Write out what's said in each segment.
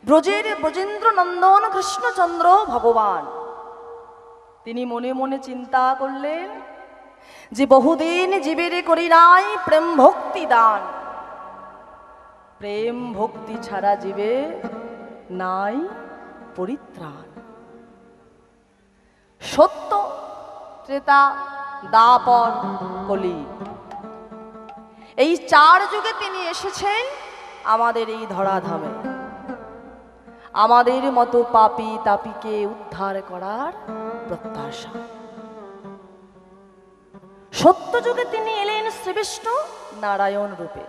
ব্রজের ব্রজেন্দ্র নন্দন কৃষ্ণচন্দ্র ভগবান তিনি মনে মনে চিন্তা করলেন যে বহুদিন জীবের করি নাই প্রেম ভক্তি দান, প্রেম ভক্তি ছাড়া জীবে নাই পরিত্রাণ। সত্য, ত্রেতা, দ্বাপর, কলি, এই চার যুগে তিনি এসেছেন আমাদের এই ধরাধামে, আমাদের মতো পাপী তাপীকে উদ্ধার করার প্রত্যাশা। সত্য যুগে তিনি এলেন শ্রীবিষ্ণু নারায়ণ রূপে,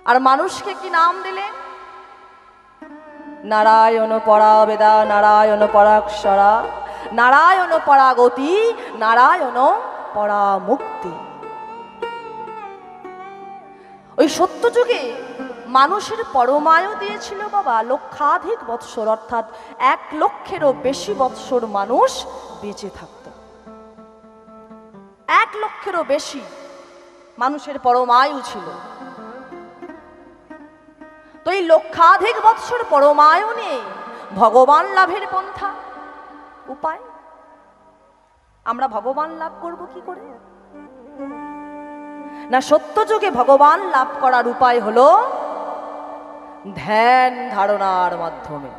আর মানুষকে কি নাম দিলেন? নারায়ণ পরা বেদা, নারায়ণ পরাক্ষরা, নারায়ণ পরা গতি, নারায়ণ পরা মুক্তি। ওই সত্য যুগে মানুষের পরমায়ু দিয়েছিল বাবা লক্ষাধিক বৎসর, অর্থাৎ 1 লক্ষেরও বেশি বৎসর মানুষ বেঁচে থাকত। 1 লক্ষেরও বেশি মানুষের পরমায়ু ছিল। তো এই লক্ষাধিক বৎসর পরমায়ু নিয়ে ভগবান লাভের পন্থা, উপায়, আমরা ভগবান লাভ করব কি করে? না, সত্য যুগে ভগবান লাভ করার উপায় হলো ধ্যান ধারণার মাধ্যমে।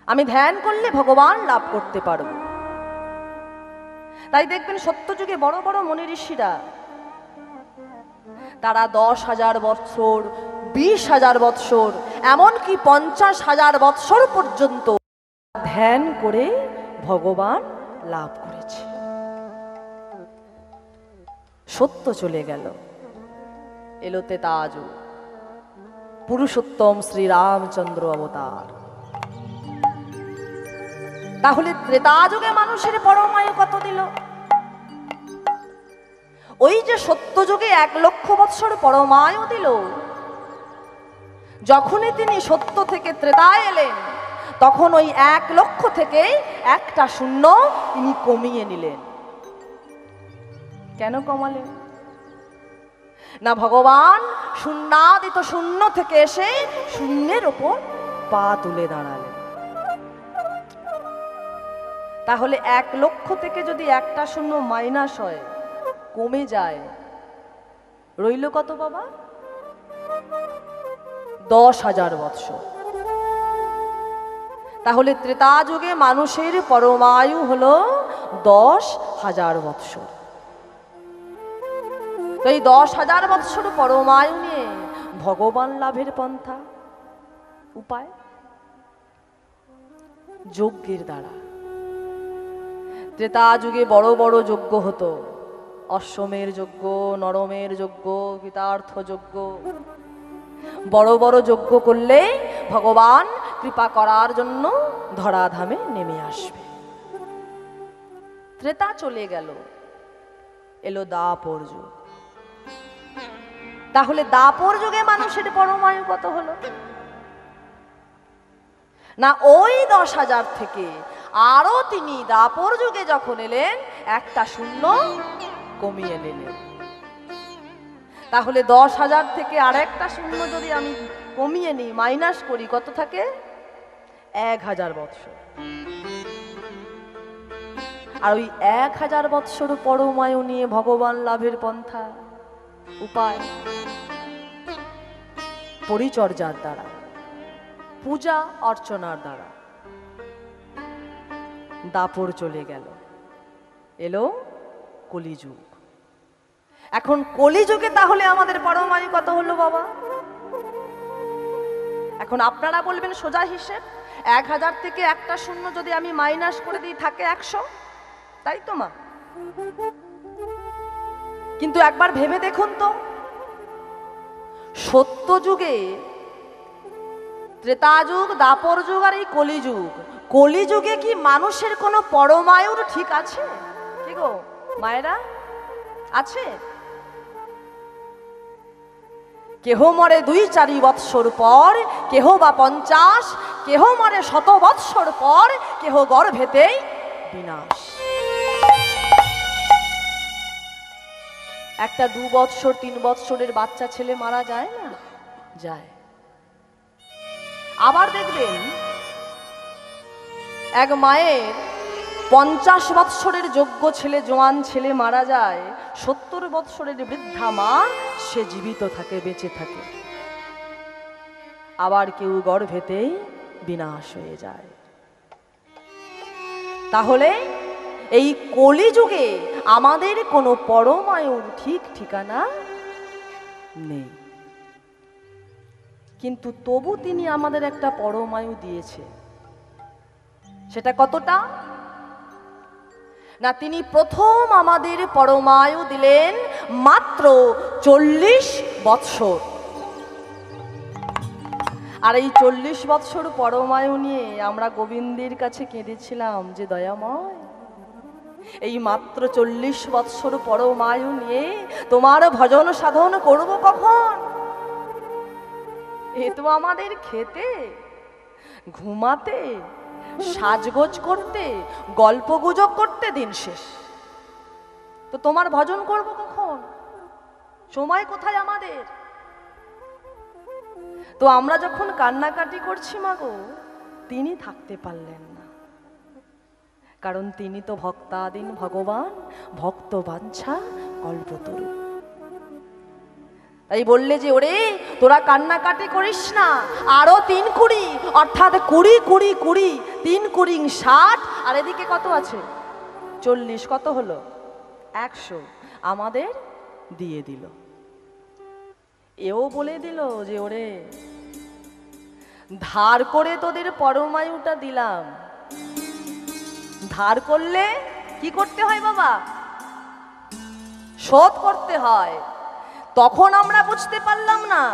আমি ধ্যান করলে ভগবান লাভ করতে পারব। তাই দেখবেন সত্য যুগে বড় বড় মুনি ঋষিরা তারা 10,000 বৎসর, 20,000 বৎসর, এমনকি 50,000 বৎসর পর্যন্ত ধ্যান করে ভগবান লাভ করেছে। সত্য চলে গেল, এলো তেতাজু, পুরুষোত্তম শ্রীরামচন্দ্র অবতার। তাহলে ত্রেতাযুগে মানুষের পরমায়ু কত দিল? ওই যে সত্য যুগে 1 লক্ষ বৎসর পরমায়ু দিল, যখনই তিনি সত্য থেকে ত্রেতায় এলেন তখন ওই 1 লক্ষ থেকে একটা শূন্য তিনি কমিয়ে নিলেন। কেন কমালেন? না, ভগবান শূন্যাদিত শূন্য থেকে এসে শূন্যের ওপর পা তুলে দাঁড়ালেন। তাহলে 1 লক্ষ থেকে যদি একটা শূন্য মাইনাস হয়, কমে যায়, রইল কত বাবা? 10,000 বৎসর। তাহলে ত্রেতা যুগে মানুষের পরমায়ু হলো 10,000 বৎসর। তো এই 10,000 বৎসর পরমায়ু নিয়ে ভগবান লাভের পন্থা, উপায়, যজ্ঞের দ্বারা। ত্রেতা যুগে বড় বড় যজ্ঞ হতো, অশ্বমের যজ্ঞ, নরমের যজ্ঞ, গীতার্থ যজ্ঞ। বড় বড় যজ্ঞ করলে ভগবান কৃপা করার জন্য ধরাধামে নেমে আসবে। ত্রেতা চলে গেল, এলো দ্বাপর যুগ। তাহলে দ্বাপর যুগে মানুষের পরমায়ু কত হলো? না, ওই 10,000 থেকে আরো তিনি দ্বাপর যুগে যখন এলেন একটা শূন্য কমিয়ে নিলেন। তাহলে 10,000 থেকে আর একটা শূন্য যদি আমি কমিয়ে নিই, মাইনাস করি, কত থাকে? 1,000 বৎসর। আর ওই 1,000 বৎসর পরমায়ু নিয়ে ভগবান লাভের পন্থা, উপায়, পরিচর্যার দ্বারা, পূজা অর্চনার দ্বারা। দাপর চলে গেল, এলো কলিযুগ। এখন কলিযুগে তাহলে আমাদের পরমায়ু কত হলো বাবা? এখন আপনারা বলবেন সোজা হিসেব, 1,000 থেকে একটা শূন্য যদি আমি মাইনাস করে দিই থাকে 100, তাই তো মা? কিন্তু একবার ভেবে দেখুন তো, সত্য যুগে, ত্রেতা যুগ, দাপর যুগ আর এই কলিযুগ, কলিযুগে কি মানুষের কোনো পরমায়ুর ঠিক আছে? কি গো মায়েরা, আছে? কেহ মরে 2-4 বৎসর পর, কেহ বা 50, কেহ মরে 100 বৎসর পর, কেহ গর্ভেতেই বিনাশ। একটা 2 বৎসর 3 বৎসরের বাচ্চা ছেলে মারা যায় না? যায়। আবার দেখবেন এক মায়ের 50 বৎসরের যোগ্য ছেলে, জোয়ান ছেলে মারা যায়, 70 বৎসরের বৃদ্ধা মা সে জীবিত থাকে, বেঁচে থাকে। আবার কেউ গর্ভেতেই বিনাশ হয়ে যায়। তাহলে এই কলিযুগে আমাদের কোনো পরমায়ুর ঠিক ঠিকানা নেই, কিন্তু তবু তিনি আমাদের একটা পরমায়ু দিয়েছে। সেটা কতটা না, তিনি প্রথম আমাদের পরমায়ু দিলেন মাত্র 40 বৎসর। আর এই 40 বৎসর পরমায়ু নিয়ে আমরা গোবিন্দের কাছে কেঁদেছিলাম যে দয়াময়, এই মাত্র 40 বৎসর পরমায়ু নিয়ে তোমার ভজন সাধন করব কখন? এ তো আমাদের খেতে, ঘুমাতে, সাজগোজ করতে, গল্প গুজব করতে দিন শেষ। তো তোমার ভজন করব কখন? সময় কোথায় আমাদের? তো আমরা যখন কান্নাকাটি করছি মাগো, তিনি থাকতে পারলেন না, কারণ তিনি তো ভক্তাধীন ভগবান, ভক্ত বাঞ্ছা কল্পতরু। তাই বললে যে ওরে তোরা কান্নাকাটি করিস না, আরো 3 কুড়ি, অর্থাৎ 20 20 20, 3 কুড়ি 60, আর এদিকে কত আছে 40, কত হলো 100 আমাদের দিয়ে দিল। এও বলে দিল যে ওরে ধার করে তোদের পরমায়ুটা দিলাম। ধার করলে কি করতে হয় বাবা? শোধ করতে হয়। তখন আমরা বুঝতে পারলাম না,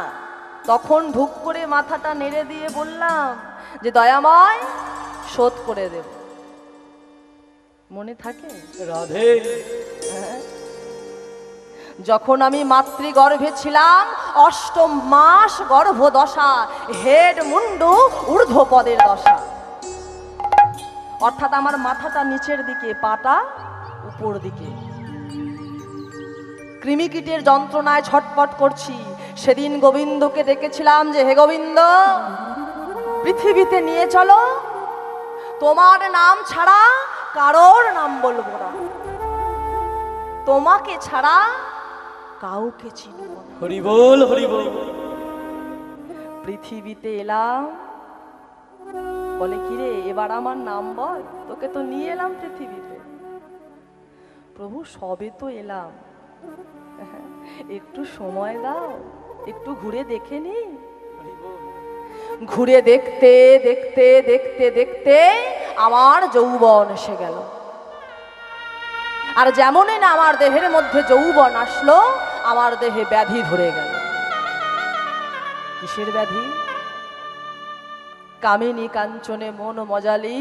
তখন ঢুক করে মাথাটা নেড়ে দিয়ে বললাম যে দয়াময় শোধ করে দেব। মনে থাকে রাধে? যখন আমি মাতৃগর্ভে ছিলাম, 8ম মাস গর্ভদশা, হেড মুন্ডু ঊর্ধ্বপদের দশা, অর্থাৎ আমার মাথাটা নিচের দিকে, পাটা উপর দিকে, কৃমিকীটের যন্ত্রণায় ছটপট করছি। সেদিন গোবিন্দকে ডেকেছিলাম যে হে গোবিন্দ, পৃথিবীতে নিয়ে চলো, তোমার নাম ছাড়া কারোর নাম বলবো না, তোমাকে ছাড়া কাউকে চিনব না। হরি বল, হরি বল। পৃথিবীতে এলাম, বলে কিরে এবার আমার নাম বল, তোকে তো নিয়ে এলাম পৃথিবীতে। প্রভু সবে তো এলাম, একটু সময় দাও, একটু ঘুরে দেখে নি। ঘুরে দেখতে দেখতে দেখতে দেখতে আমার যৌবন এসে গেল। আর যেমনই না আমার দেহের মধ্যে যৌবন আসলো, আমার দেহে ব্যাধি ধরে গেল। কিসের ব্যাধি? কামিনী কাঞ্চনে মন মজালি,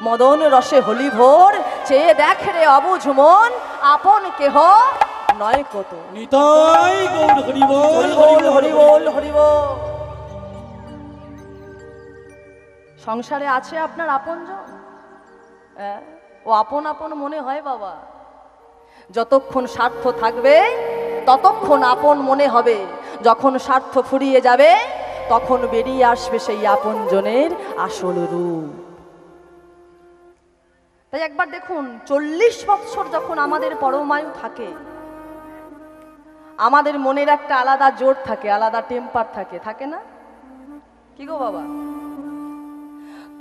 মদন রসে হলি ভোর, চেয়ে দেখ রে অবুঝ মন, আপন কেহ নয় কত। নিতাই গৌর হরি বল, হরি বল, হরি বল, হরি বল। সংসারে আছে আপনার আপনজন? ও আপন আপন মনে হয় বাবা। যতক্ষণ স্বার্থ থাকবে ততক্ষণ আপন মনে হবে, যখন স্বার্থ ফুরিয়ে যাবে তখন বেরিয়ে আসবে সেই আপনজনের আসল রূপ। তাই একবার দেখুন, 40 বৎসর যখন আমাদের পরমায়ু থাকে, আমাদের মনের একটা আলাদা জোর থাকে, আলাদা টেম্পার থাকে, থাকে না? কি গো বাবা?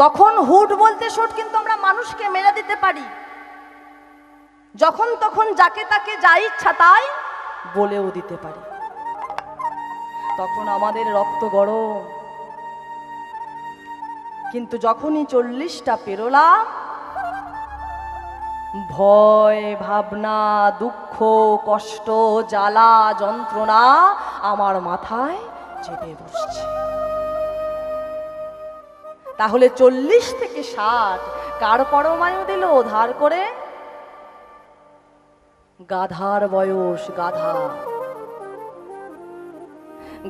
তখন হুট বলতে শোট কিন্তু আমরা মানুষকে মেরে দিতে পারি, যখন তখন যাকে তাকে যা ইচ্ছা তাই বলেও দিতে পারি। তখন আমাদের রক্ত গরম। কিন্তু যখনই 40টা পেরোলাম, ভয়, ভাবনা, দুঃখ, কষ্ট, জ্বালা, যন্ত্রণা আমার মাথায় চেপে বসছে। তাহলে 40 থেকে 60 কার পরমায়ু দিল ধার করে? গাধার বয়স, গাধা।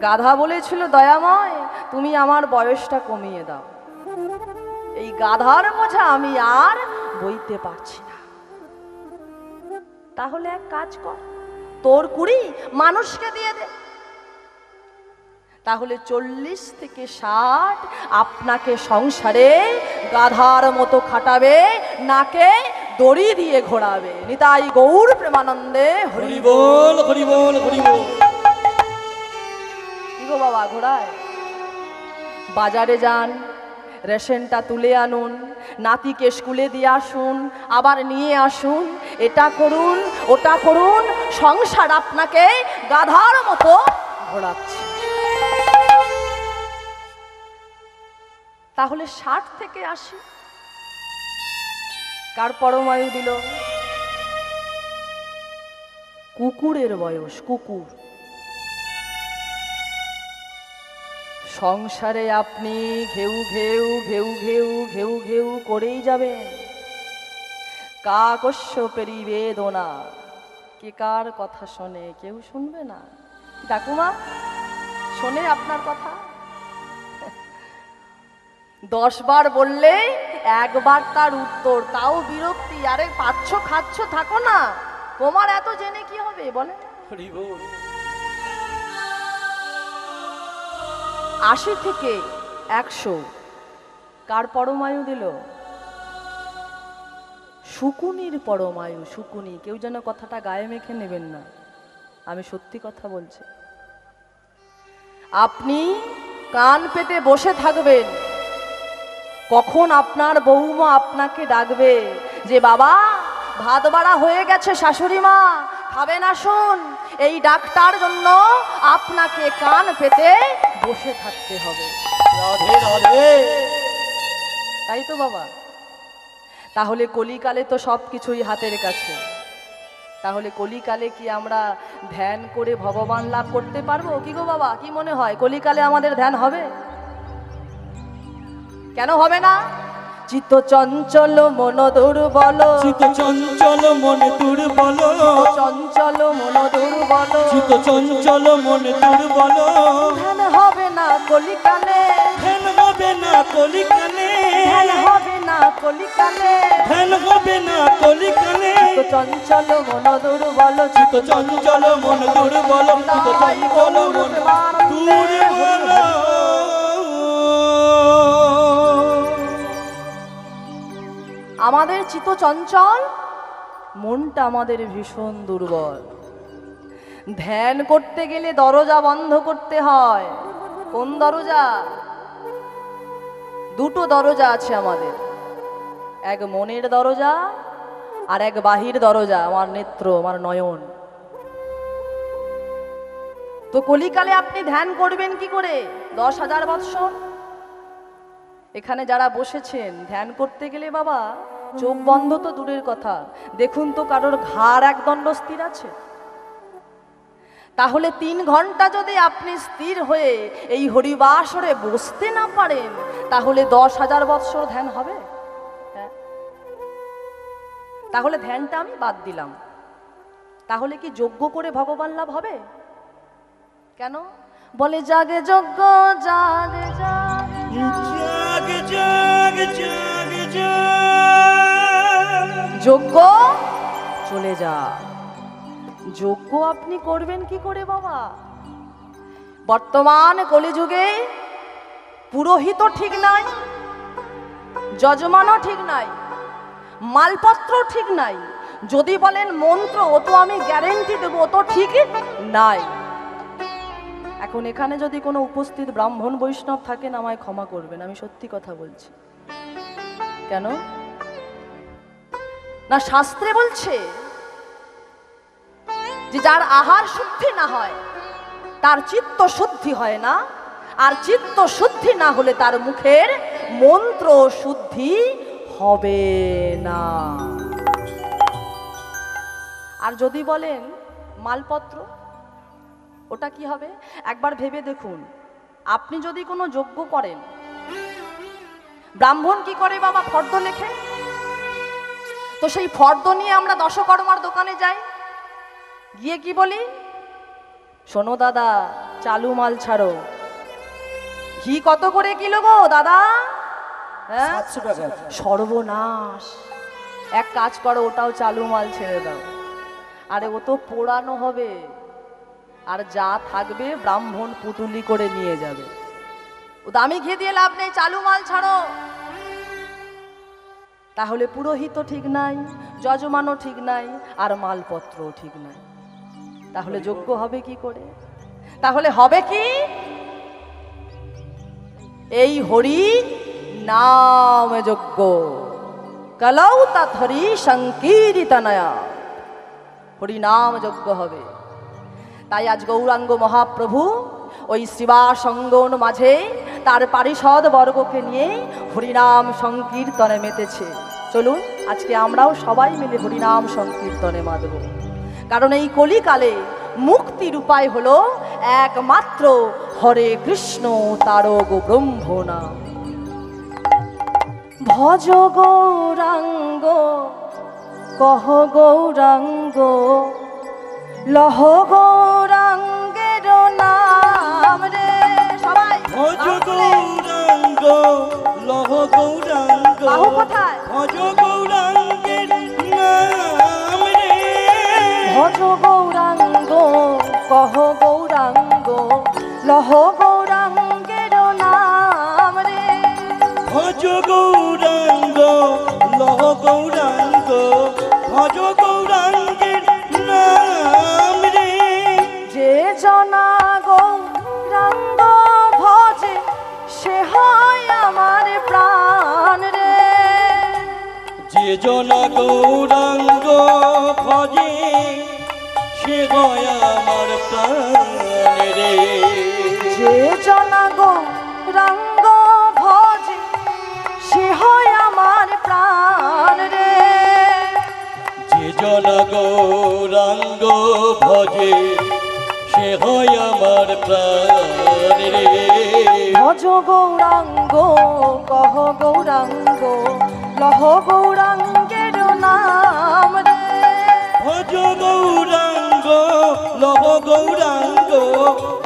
গাধা বলেছিল দয়াময় তুমি আমার বয়সটা কমিয়ে দাও, এই গাধার বোঝা আমি আর বইতে পারছি না। তাহলে এক কাজ কর, তোর কুড়ি মানুষকে দিয়ে দে। তাহলে 40 থেকে 60 আপনাকে সংসারে গাধার মতো খাটাবে, নাকে দড়ি দিয়ে ঘোরাবে। নিতাই গৌর প্রেমানন্দে হরি হরি বল হরি বল হরি বল। কি গো বাবা ঘোড়ায়? বাজারে যান, রেশনটা তুলে আনুন, নাতিকে স্কুলে দিয়ে আসুন, আবার নিয়ে আসুন, এটা করুন ওটা করুন, সংসার আপনাকে গাধার মতো ঘোরাচ্ছে। তাহলে 60 থেকে 80 কার পরমায়ু দিল? কুকুরের বয়স, কুকুর। সংসারে আপনি ঘেউ ঘেউ ঘেউ ঘেউ ঘেউ ঘেউ করেই যাবেন। কাকস্য বেদনা, কে কার কথা শোনে? কেউ শুনবে না। ঠাকুমা শোনে আপনার কথা? 10 বার বললে একবার তার উত্তর, তাও বিরক্তি। আরে পাচ্ছ খাচ্ছ থাকো না, তোমার এত জেনে কি হবে বলে? হরি বল। 80 থেকে 100 কার পরমায়ু দিল? শুকুনির পরমায়ু। শুকুনি, কেউ যেন কথাটা গায়ে মেখে নেবেন না, আমি সত্যি কথা বলছি। আপনি কান পেতে বসে থাকবেন, কখন আপনার বৌমা আপনাকে ডাকবে যে বাবা ভাত বাড়া হয়ে গেছে, শাশুড়ি মা খাবেন আসুন, এই ডাকটার জন্য আপনাকে কান পেতে বসে থাকতে হবে। রাধে রাধে। তাই তো বাবা। তাহলে কলিকালে তো সব কিছুই হাতের কাছে। তাহলে কলিকালে কি আমরা ধ্যান করে ভগবান লাভ করতে পারবো? কি গো বাবা, কি মনে হয় কলিকালে আমাদের ধ্যান হবে? কেন হবে না? চিত্ত চঞ্চল মন দুর্বল, চিত্ত চঞ্চল মন দুর্বল, চঞ্চল মন দুর্বল, চিত্ত চঞ্চল মন দুর্বল। ধ্যান হবে না কলিকালে, ধ্যান হবে না কলিকালে, ধ্যান হবে না কলিকালে, ধ্যান হবে না কলিকালে। চিত্ত চঞ্চল মন দুর্বল, চিত্ত চঞ্চল মন দুর্বল, চিত্ত চঞ্চল মন দুর্বল। আমাদের চিত্ত চঞ্চল, মনটা আমাদের ভীষণ দুর্বল। ধ্যান করতে গেলে দরজা বন্ধ করতে হয়। কোন দরজা? দুটো দরজা আছে আমাদের, এক মনের দরজা আর এক বাহির দরজা, আমার নেত্র, আমার নয়ন। তো কলিকালে আপনি ধ্যান করবেন কি করে? 10,000 বৎসর এখানে যারা বসেছেন, ধ্যান করতে গেলে বাবা চোখ বন্ধ তো দূরের কথা, দেখুন তো কারোর ঘাড় একদণ্ড স্থির আছে? তাহলে 3 ঘন্টা যদি আপনি স্থির হয়ে এই হরিবাসরে বসতে না পারেন, তাহলে 10,000 বৎসর ধ্যান হবে? হ্যাঁ। তাহলে ধ্যানটা আমি বাদ দিলাম। তাহলে কি যজ্ঞ করে ভগবান লাভ হবে? কেন? বলে জাগে যজ্ঞ, জাগে জাগে জাগে জাগে জাগে জাগে। যজ্ঞ চলে যা। যজ্ঞ আপনি করবেন কি করে বাবা? বর্তমান কলিযুগে পুরোহিত ঠিক নাই, যজমানও ঠিক নাই, মালপত্র ঠিক নাই। যদি বলেন মন্ত্র, ও তো আমি গ্যারেন্টি দেবো ও তো ঠিক নাই। এখন এখানে যদি কোনো উপস্থিত ব্রাহ্মণ বৈষ্ণব থাকেন, আমায় ক্ষমা করবেন, আমি সত্যি কথা বলছি। কেন না? শাস্ত্রে বলছে যে যার আহার শুদ্ধি না হয় তার চিত্ত শুদ্ধি হয় না, আর চিত্ত শুদ্ধি না হলে তার মুখের মন্ত্র শুদ্ধি হবে না। আর যদি বলেন মালপত্র, ওটা কি হবে? একবার ভেবে দেখুন, আপনি যদি কোনো যজ্ঞ করেন, ব্রাহ্মণ কি করে বাবা? ফর্দ লেখে। তো সেই ফর্দ নিয়ে আমরা দশকর্মার দোকানে যাই, গিয়ে কি বলি? শোনো দাদা, চালু মাল ছাড়ো। ঘি কত করে কিলো গো দাদা? হ্যাঁ, 700 টাকা। সর্বনাশ। এক কাজ করো, ওটাও চালু মাল ছেড়ে দাও। আরে ও তো পোড়ানো হবে, আর যা থাকবে ব্রাহ্মণ পুটুলি করে নিয়ে যাবে। ও দামি ঘি দিয়ে লাভ নেই, চালু মাল ছাড়ো। তাহলে পুরোহিতও ঠিক নাই, যজমানও ঠিক নাই, আর মালপত্রও ঠিক নাই। তাহলে যোগ্য হবে কি করে? তাহলে হবে কি? এই হরি নাম যোগ্য, কলৌ তথরি সংকীর্তনয়া, হরি নাম যোগ্য হবে। তাই আজ গৌরাঙ্গ মহাপ্রভু ওই শ্রীবাসঙ্গন মাঝে তার পারিষদ বর্গকে নিয়ে হরিনাম সংকীর্তনে মেতেছে। চলুন আজকে আমরাও সবাই মিলে হরিনাম সংকীর্তনে মাতব। কারণ এই কলিকালে মুক্তির উপায় হলো একমাত্র হরে কৃষ্ণ তারক ব্রহ্ম নাম। ভজ গৌরাঙ্গ কহ গৌরাঙ্গ, লহ গৌরাঙ্গের নাম রে। সবাই ভজ গৌরাঙ্গ লহ গৌরাঙ্গ, বাহু কোথায়? ভজ গৌরাঙ্গের নাম রে। ভজ গৌরাঙ্গ কহ গৌরাঙ্গ, লহ গৌরাঙ্গের নাম রে। ভজ গৌরাঙ্গ লহ গৌরাঙ্গ, ভজ গৌরাঙ্গের নাম রে। যে জনা গৌরাঙ্গ ভজে সে হয় আমার প্রাণ রে। যে জনা গৌরাঙ্গ ভজে সে হয় আমার প্রাণ রে। যে জনা গৌরাঙ্গ ভজে সে হয় আমার প্রাণ রে। যে জনা গৌরাঙ্গ ভজে সে হয় আমার প্রাণ রে। ভজ গৌরাঙ্গ কহ গৌরাঙ্গ, লহ গৌরাঙ্গের নাম রে। ভজ গৌরাঙ্গ লহ গৌরাঙ্গ,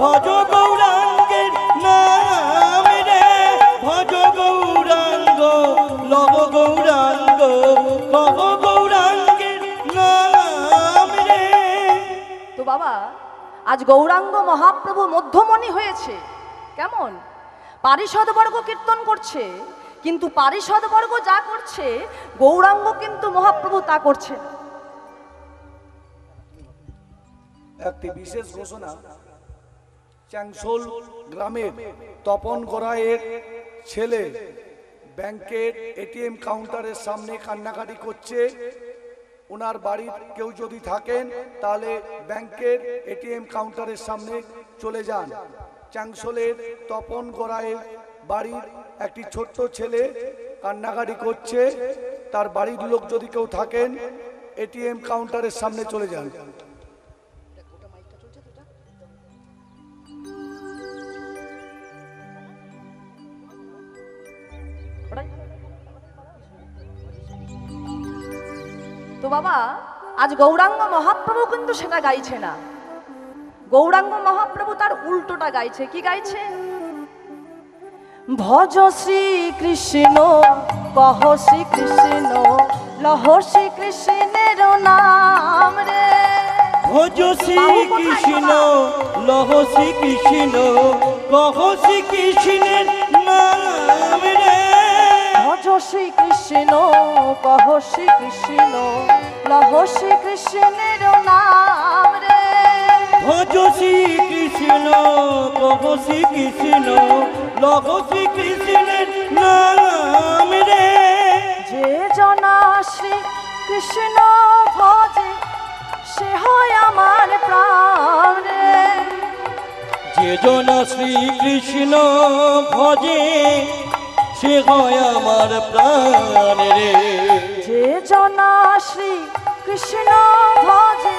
ভজ গৌরাঙ্গের নাম রে। ভজ গৌরাঙ্গ লহ গৌরাঙ্গ, লহ গৌরাঙ্গের নাম রে। তো বাবা আজ গৌরাঙ্গ মহাপ্রভু মধ্যমণি হয়েছে। কেমন? পারিষদ বর্গ কীর্তন করছে, কিন্তু পারিষদ বর্গ যা করছে গৌরাঙ্গ কিন্তু মহাপ্রভু তা করছে না। একটি বিশেষ ঘোষণা, চ্যাংশোল গ্রামের তপন গড়াইয়ের ছেলে ব্যাংকের এটিএম কাউন্টারের সামনে কান্নাকাটি করছে। ওনার বাড়ির কেউ যদি থাকেন তাহলে ব্যাংকের এটিএম কাউন্টারের সামনে চলে যান। চ্যাংশোলের তপন গড়াইয়ের বাড়ির একটি ছোট্ট ছেলে কান্নাকাটি করছে, তার বাড়ির লোক যদি কেউ থাকেন এটিএম কাউন্টারের সামনে চলে যান। তো বাবা আজ গৌরাঙ্গ মহাপ্রভু কিন্তু সেটা গাইছে না। গৌরাঙ্গ মহাপ্রভু তার উল্টোটা গাইছে। কি গাইছে? ভজ শ্রী কৃষ্ণ কহ শ্রী কৃষ্ণ, লহ শ্রী কৃষ্ণের নাম রে। ভজ শ্রী কৃষ্ণ লহ শ্রী কৃষ্ণ, কহ শ্রী কৃষ্ণের নাম রে। ভজ শ্রী কৃষ্ণ কহ শ্রী কৃষ্ণ, লহ শ্রী কৃষ্ণের নাম রে। ভজ শ্রী কৃষ্ণ কহ শ্রী কৃষ্ণ, লহ শ্রী কৃষ্ণের নাম রে। যে জনা শ্রী কৃষ্ণ ভজে সে হয় আমার প্রাণ রে। যে জন শ্রী কৃষ্ণ ভজে সে হয় আমার প্রাণ রে। যে জনা শ্রী কৃষ্ণ ভজে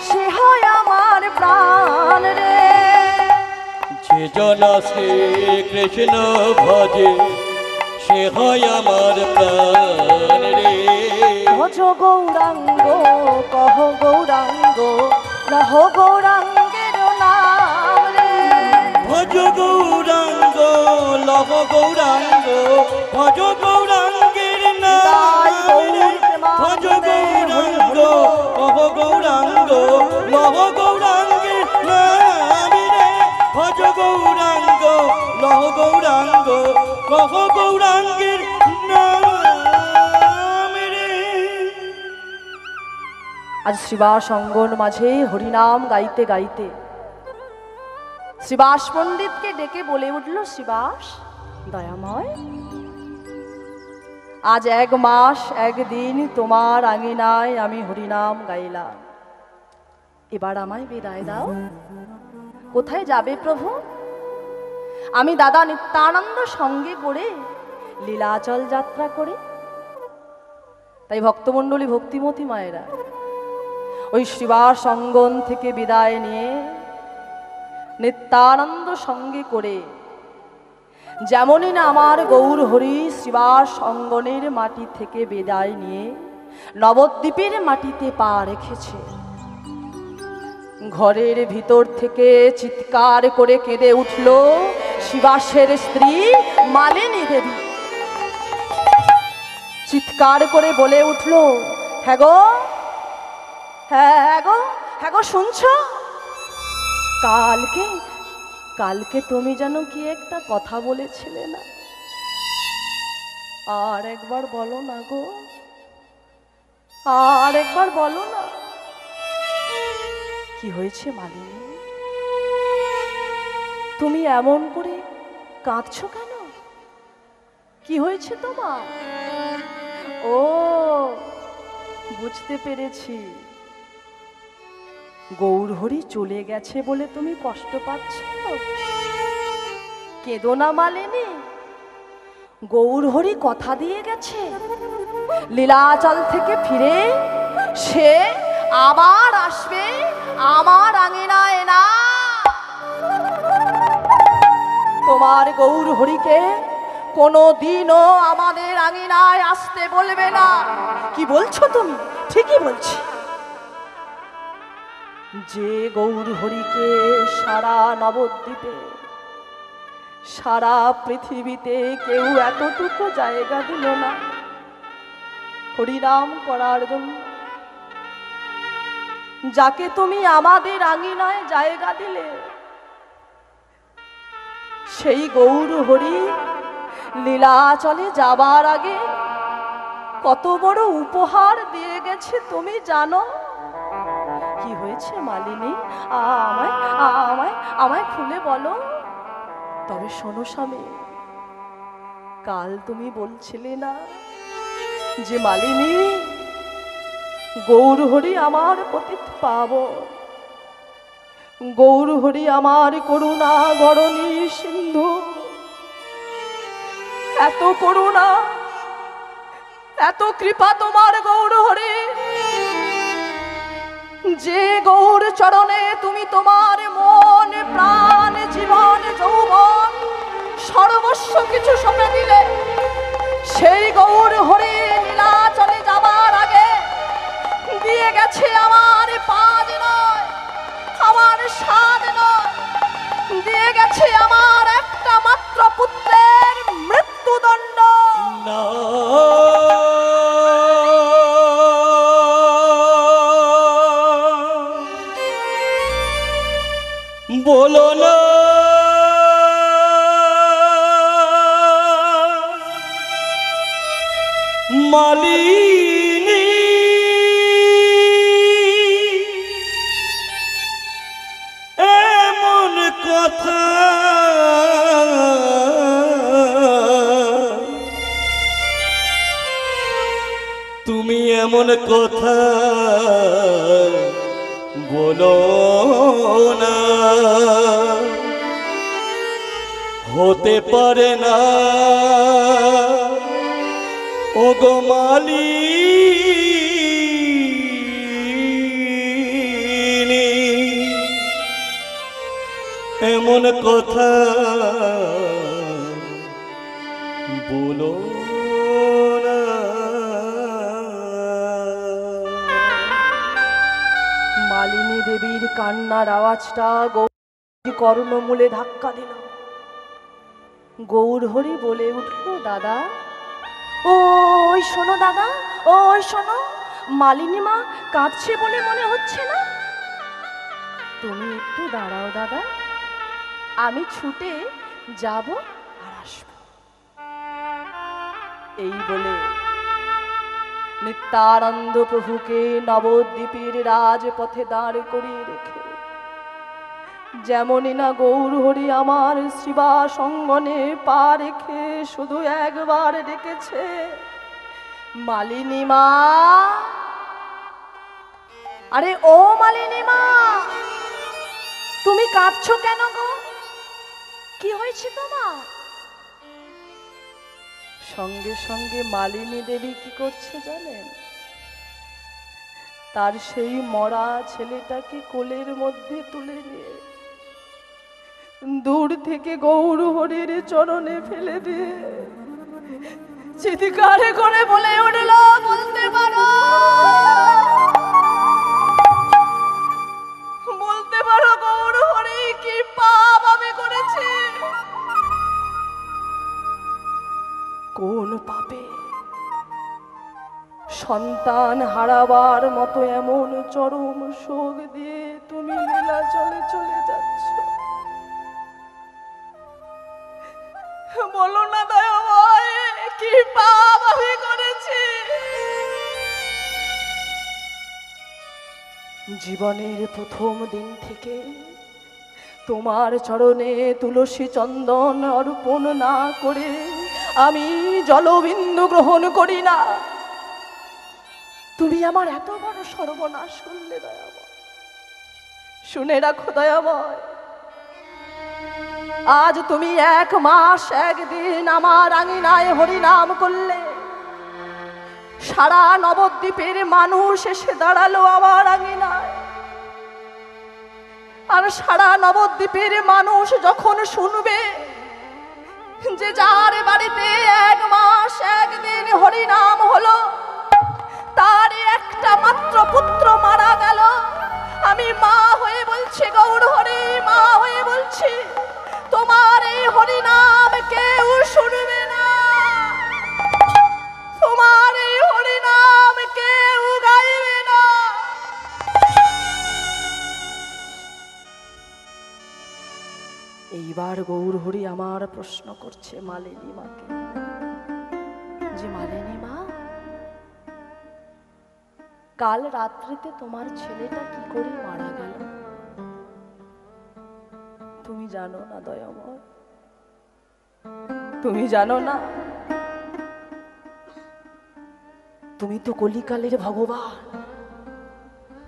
সে হয় আমার প্রাণ রে। যে জন শ্রী কৃষ্ণ ভজে সে হয় আমার প্রাণ রে। ভজ গৌরাঙ্গ কহ গৌরাঙ্গ, লহ গৌরাঙ্গের নাম রে। ভজ গৌরাঙ্গ লহ গৌরাঙ্গ, ভজ গৌরাঙ্গের নাম রে। ভজ গৌরাঙ্গ কহ গৌরাঙ্গ, গৌরাঙ্গ লহ গৌরাঙ্গ কহ গৌরাঙ্গের নাম রে। আজ শ্রীবাস অঙ্গন মাঝে হরিনাম গাইতে গাইতে শ্রীবাস পণ্ডিতকে ডেকে বলে উঠল, শ্রীবাস দয়াময়, আজ 1 মাস 1 দিন তোমার আঙিনায় আমি হরিনাম গাইলাম, এবার আমায় বিদায় দাও। কোথায় যাবে প্রভু? আমি দাদা নিত্যানন্দ সঙ্গে করে লীলাচল যাত্রা করে। তাই ভক্তমণ্ডলী ভক্তিমতী মায়েরা ওই শ্রীবাস অঙ্গন থেকে বিদায় নিয়ে নিত্যানন্দ সঙ্গে করে, যেমনই না আমার গৌর হরি শ্রীবাস অঙ্গনের মাটি থেকে বিদায় নিয়ে নবদ্বীপের মাটিতে পা রেখেছে, ঘরের ভিতর থেকে চিৎকার করে কেঁদে উঠল শ্রীবাসের স্ত্রী মালিনী দেবী। চিৎকার করে বলে উঠল, হ্যাঁ গো, হ্যাঁ গো, হ্যাঁ গো, শুনছো? কালকে তুমি যেন কি একটা কথা বলেছিলে না, আর একবার বলো না গো, আর একবার বলো না। কি হয়েছে মালিনী? তুমি এমন করে কাঁদছো কেন? কি হয়েছে তোমার? ও, বুঝতে পেরেছি, গৌরহরি চলে গেছে বলে তুমি কষ্ট পাচ্ছ। কেঁদো না মালিনী, গৌরহরি কথা দিয়ে গেছে, লীলাচল থেকে ফিরে সে আবার আসবে আমার আঙিনায় না। তোমার গৌরহরিকে কোনোদিনও আমাদের আঙিনায় আসতে বলবে না। কি বলছো তুমি? ঠিকই বলছি। যে গৌরহরিকে সারা নবদ্বীপে, সারা পৃথিবীতে কেউ এতটুকু জায়গা দিল না হরিনাম করার জন্য, যাকে তুমি আমাদের আঙিনায় জায়গা দিলে, সেই গৌরহরি লীলাচলে যাবার আগে কত বড় উপহার দিয়ে গেছে তুমি জানো? কি হয়েছে মালিনী? আমায় আমায় আমায় খুলে বলো। তবে শোনো স্বামী, কাল তুমি বলছিলে না যে মালিনী, গৌরহরি আমার পতিত পাবন, গৌরহরি আমার করুণা গরণী সিন্ধু, এত করুণা এত কৃপা তোমার গৌরহরি, যে গৌর চরণে তুমি তোমার মন প্রাণ জীবন যৌবন সর্বস্ব কিছু সঁপে দিলে, সেই গৌর হরি লীলাচলে যাবার আগে দিয়ে গেছে আমার পাঁচ নয়, আমার সাত নয়, দিয়ে গেছে আমার একটা মাত্র পুত্রের মৃত্যুদণ্ড। না বলো না মালিনী, এমন কথা তুমি এমন কথা বলো না, হতে পারে না ওগো মালিনী, এমন কথা বলো না। মালিনী দেবীর কান্নার আওয়াজটা গৌরী কর্ণমূলে ধাক্কা দিল। গৌরহরি বলে উঠল, দাদা, ওই শোনো দাদা, ওই শোনো, মালিনী মা কাঁদছে বলে মনে হচ্ছে না? তুমি একটু দাঁড়াও দাদা, আমি ছুটে যাব আর আসব। এই বলে নিত্যানন্দ প্রভুকে নবদ্বীপের রাজপথে দাঁড় করিয়ে রেখে যেমনই না গৌর হরি আমার শ্রীবাস অঙ্গনে পা রেখে শুধু একবার ডেকেছে, মালিনী মা। আরে ও মালিনী মা, তুমি কাঁদছো কেন গো? কি হয়েছে তোমার? সঙ্গে সঙ্গে মালিনী দেবী কি করছে জানেন? তার সেই মরা ছেলেটাকে কোলের মধ্যে তুলে নিয়ে দূর থেকে গৌর হরির চরণে ফেলে দিয়ে চিৎকার করে বলে উঠল, বলতে পারো, বলতে পারো গৌর হরি কি পাপ আমি করেছি? কোন পাপে সন্তান হারাবার মতো এমন চরম শোক দিয়ে তুমি নীলাচলে চলে যাচ্ছ? বলো না দয়াময়, কি পাপ আমি করেছি? জীবনের প্রথম দিন থেকে তোমার চরণে তুলসী চন্দন অর্পণ না করে আমি জলবিন্দু গ্রহণ করি না। তুমি আমার এত বড় সর্বনাশ করলে দয়াময়। শুনে রাখো দয়াময়, আজ তুমি 1 মাস 1 দিন আমার আঙিনায় হরিনাম করলে, সারা নবদ্বীপের মানুষ এসে দাঁড়ালো আমার আঙিনায়। আর সারা নবদ্বীপের মানুষ যখন শুনবে যে যার বাড়িতে 1 মাস 1 দিন হরিনাম হলো, তার একটা মাত্র পুত্র মারা গেল, আমি মা হয়ে বলছি, গৌর হরি মা হয়ে বলছি, তোমার এই হরিনাম কেউ শুনবে না, তোমার এই হরিনাম কেউ গাইবে না। এইবার গৌর হরি আমার প্রশ্ন করছে মালিনী মাকে, যে মালিনী মা, কাল রাত্রিতে তোমার ছেলেটা কি করে মারা গেল? তুমি জানো না দয়াময়? তুমি জানো না? তুমি তো কলিকালের ভগবান,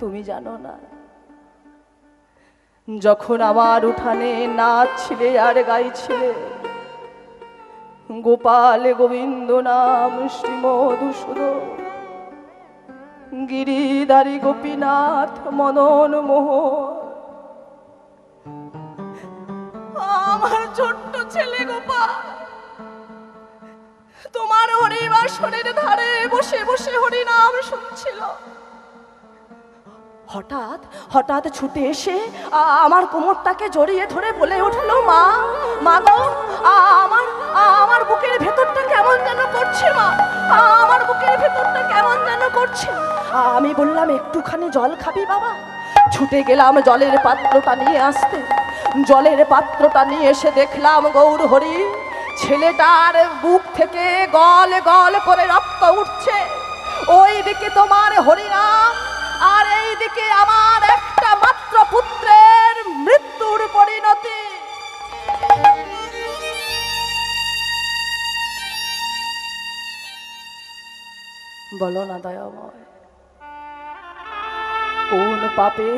তুমি জানো না? যখন আমার উঠানে নাচছিলে আর গাইছিলে গোপাল গোবিন্দ নাম শ্রী মধুসূদন, গিরিধারী গোপীনাথ মদন মোহন, আমার ছোট্ট ছেলে গোপাল তোমার হরিবাসরের ধারে বসে বসে হরিনাম শুনছিল। হঠাৎ হঠাৎ ছুটে এসে আমার কোমরটাকে জড়িয়ে ধরে বলে উঠল, মা, মা গো, আমার বুকের ভেতরটা কেমন যেন করছে, মা, আমার বুকের ভেতরটা কেমন যেন করছে। আমি বললাম, একটুখানি জল খাবি বাবা? ছুটে গেলাম জলের পাত্রটা নিয়ে আসতে। জলের পাত্রটা নিয়ে এসে দেখলাম গৌর হরি ছেলেটার বুক থেকে গল গল করে রক্ত উঠছে। ওই দিকে তোমার হরিনাম, আর এই দিকে আমার একটা মাত্র পুত্রের মৃত্যুর পরিণতি। বলো না দয়াময়, কোন পাপে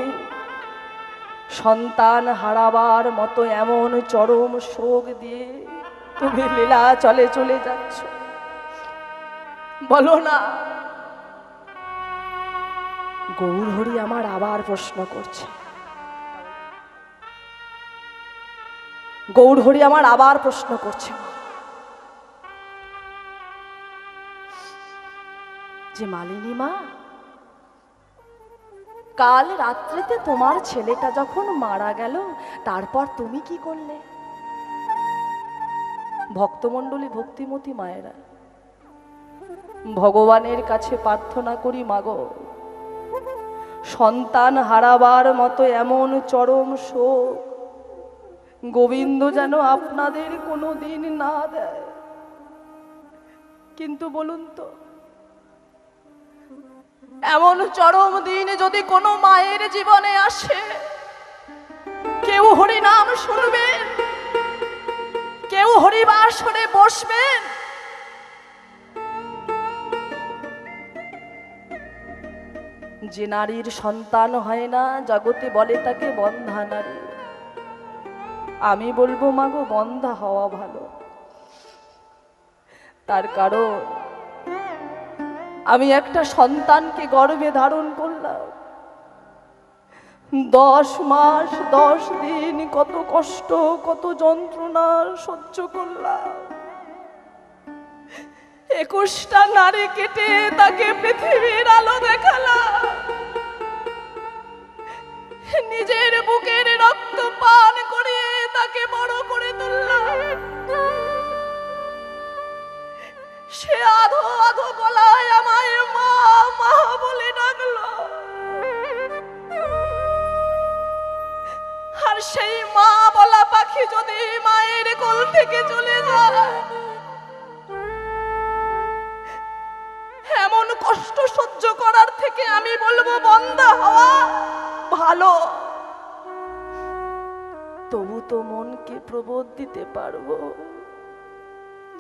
সন্তান হারাবার মতো এমন চরম শোক দিয়ে তুমি লীলা চলে চলে যাচ্ছ? বলো না। গৌর হরি আমার আবার প্রশ্ন করছে, গৌর হরি আমার আবার প্রশ্ন করছে, যে মালিনী মা, কাল রাত্রিতে তোমার ছেলেটা যখন মারা গেল, তারপর তুমি কি করলে? ভক্তমণ্ডলী, ভক্তিমতী মায়েরা, ভগবানের কাছে প্রার্থনা করি, মাগো, সন্তান হারাবার মতো এমন চরম শোক গোবিন্দ যেন আপনাদের কোনো দিন না দেয়। কিন্তু বলুন তো, এমন চরম দিন যদি কোনো মায়ের জীবনে আসে, কেউ হরি নাম শুনবেন, কেউ হরিবাসরে বসবেন, যে নারীর সন্তান হয় না জগতে বলে তাকে বন্ধা নারী। আমি বলবো মাগো, বন্ধা হওয়া ভালো। তার কারণ আমি একটা সন্তানকে গর্ভে ধারণ করলাম, 10 মাস 10 দিন কত কষ্ট কত যন্ত্রণা সহ্য করলাম। 21টা নারী কেটে তাকে পৃথিবীর আলো দেখালাম, নিজের বুকের রক্ত পান করিয়ে তাকে বড় করে তুললাম। সে আধো আধো গলায় আমায় মা মা বলে ডাকলো, আর সেই মা বলা পাখি যদি মায়ের কোল থেকে চলে যায়, এমন কষ্ট সহ্য করার থেকে আমি বলবো বন্ধা হওয়া ভালো। তবু তো মনকে প্রবোধ দিতে পারবো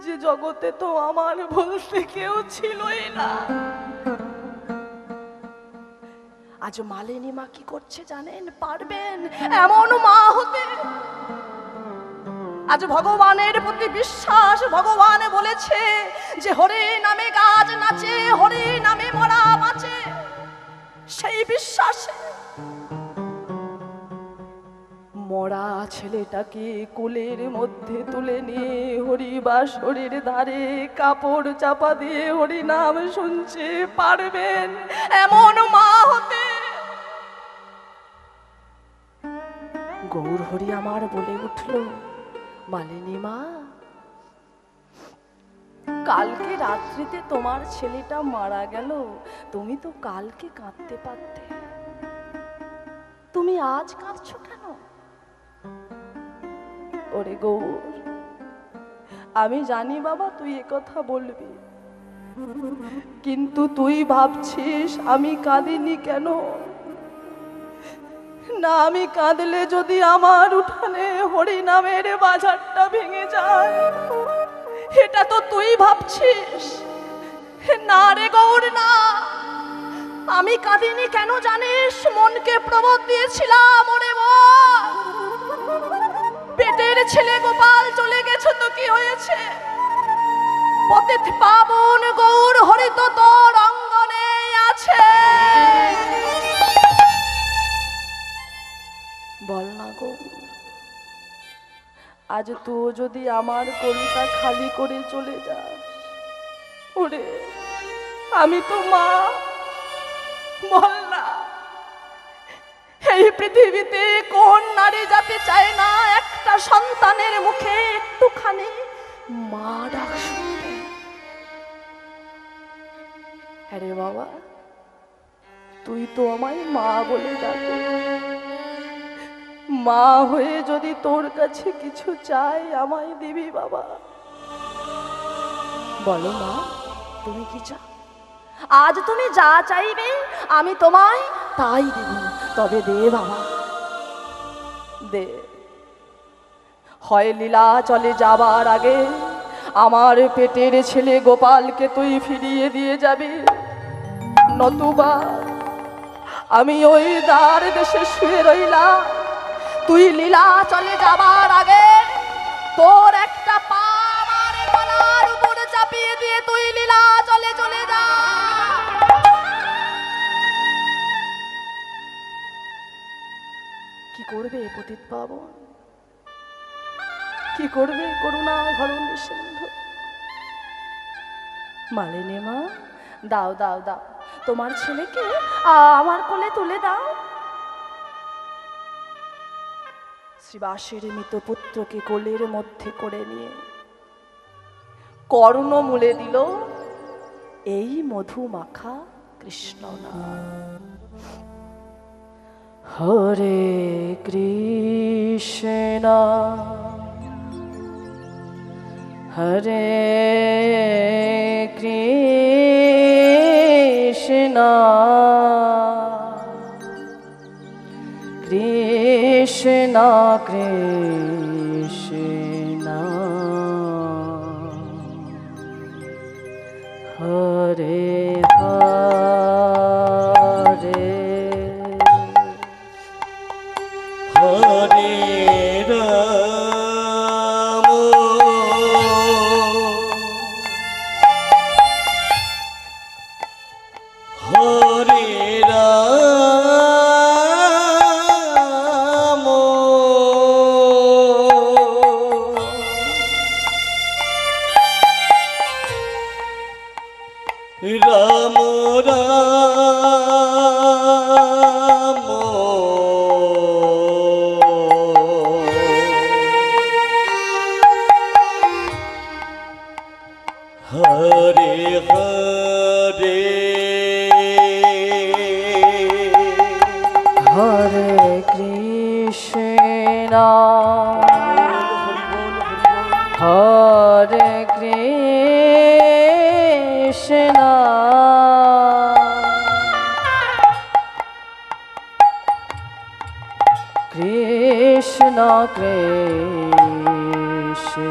যে জগতে তো আমার বলতে কেউ ছিলই না। আজ মালিনী মা কি করছে জানেন? পারবেন এমন মা হতে? আজ ভগবানের প্রতি বিশ্বাস, ভগবান বলেছে যে হরি নামে গাছ নাচে, হরি নামে মরা বাঁচে। সেই বিশ্বাসে মরা ছেলেটাকে কোলের মধ্যে তুলে নিয়ে হরিবাসরের ধারে কাপড় চাপা দিয়ে হরি নাম শুনছে। পারবেন এমন মা হতে? গৌর হরি আমার বলে উঠল, মালিনী মা, কালকে রাত্রিতে তোমার ছেলেটা মারা গেল, তুমি তো কালকে কাঁদতে পারতে, তুমি আজ কাঁদছো কেন? ওরে গৌর, আমি জানি বাবা তুই একথা বলবি, কিন্তু তুই ভাবছিস আমি কাঁদিনি কেন? না, আমি কাঁদলে যদি আমার উঠানে হরি নামের বাজারটা ভেঙে যায়, এটা তো তুই ভাবছিস। না রে গৌর, না, আমি কাঁদিনি কেন জানিস? মনকে প্রবোধ দিয়েছিলাম, ওরে বল, পেটের ছেলে গোপাল চলে গেছে তো কি হয়েছে? পতিত পাবন গৌর হরি তো তোর অঙ্গনে আছে। বল না গৌর, আজ তুই যদি আমার কোলটা খালি করে চলে যাস, ওরে আমি তো মা, বল না, এই পৃথিবীতে কোন নারী জাতি চায় না একটা সন্তানের মুখে একটুখানি মা ডাক শুনতে? আরে বাবা, তুই তো আমায় মা বলে ডাকে, মা হয়ে যদি তোর কাছে কিছু চাই আমায় দিবি বাবা। বলো মা, তুমি কি চাও? আজ তুমি যা চাইবে আমি তোমায় তাই দেব, তবে দে বাবা, দে। হয় লীলা চলে যাবার আগে আমার পেটের ছেলে গোপালকে তুই ফিরিয়ে দিয়ে যাবি, নতুবা আমি ওই দ্বার দেশে শুয়ে রইলাম, তুই লীলা চলে যাবার আগে তোর একটা পা আমার গলার উপর চাপিয়ে দিয়ে তুই লীলা চলে চলে যা। কি করবে পতিত পাবন, কি করবে করুণা ঘরণী সিন্ধু? মালিনী মা, দাও দাও দাও, তোমার ছেলেকে আমার কোলে তুলে দাও। শ্রীবাসের মৃত পুত্রকে কোলের মধ্যে করে নিয়ে কর্ণ মূলে দিল এই মধু মাখা কৃষ্ণ নাম। হরে কৃষ্ণ হরে কৃষ্ণ কৃষ্ণ কৃষ্ণ হরে হরে হরে রাম হরে রাম রাম রাম হরে হরে হরে কৃষ্ণ হরে কৃষ্ণ কৃষ্ণ কৃষ্ণ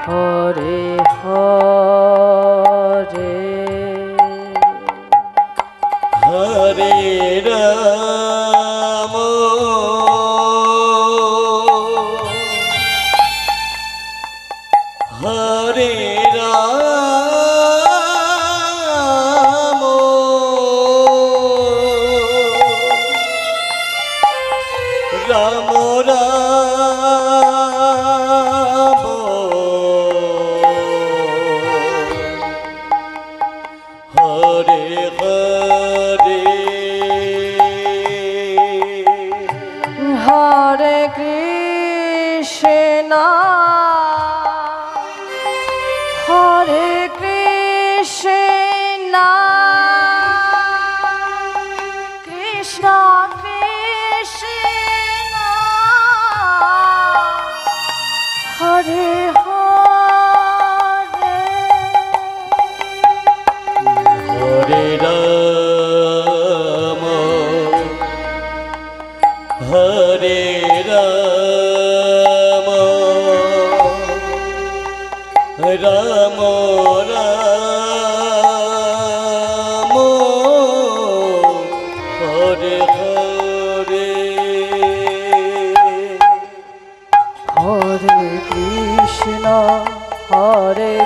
হরে হরে হরে রাম হরে রাম রাম রাম হরে হরে হরে কৃষ্ণ হরে কৃষ্ণ কৃষ্ণ কৃষ্ণ হরে হরে হরে রাম হরে রাম রাম রাম হরে হরে হরে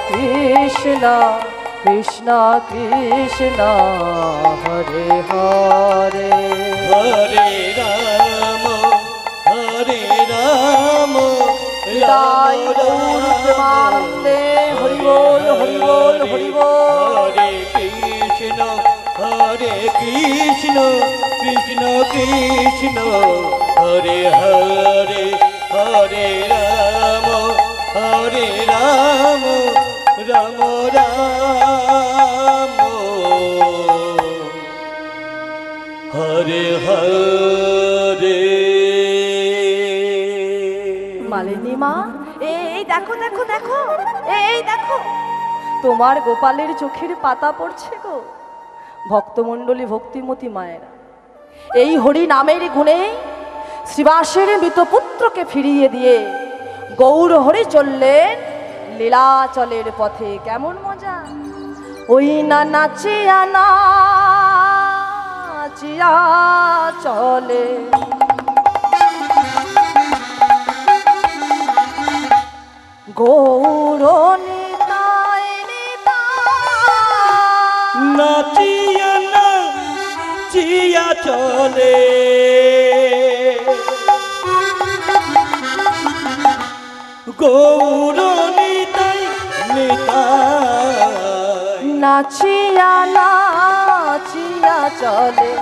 কৃষ্ণ কৃষ্ণ কৃষ্ণ হরে হরে হরে রাম হরে রাম হৃদয় গৌর প্রেমানন্দে হরি বল হরি বল হরি বল হরে কৃষ্ণ কৃষ্ণ কৃষ্ণ হরে হরে হরে রাম রাম রাম হরে হরে মালিনী মা এই দেখো দেখো দেখো এই দেখো তোমার গোপালের চোখের পাতা পড়ছে গো। ভক্তমণ্ডলী ভক্তিমতী মায়েরা এই হরি নামের গুণে শ্রীবাসের মৃত পুত্রকে ফিরিয়ে দিয়ে গৌর হরি চললেন লীলাচলের পথে। কেমন মজা! ওই না নাচিয়া নাচিয়া চলে গৌর নিতাই নিতাই নাচিয়া নাচিয়া চলে গৌর নিতাই নিতাই নাচিয়া নাচিয়া চলে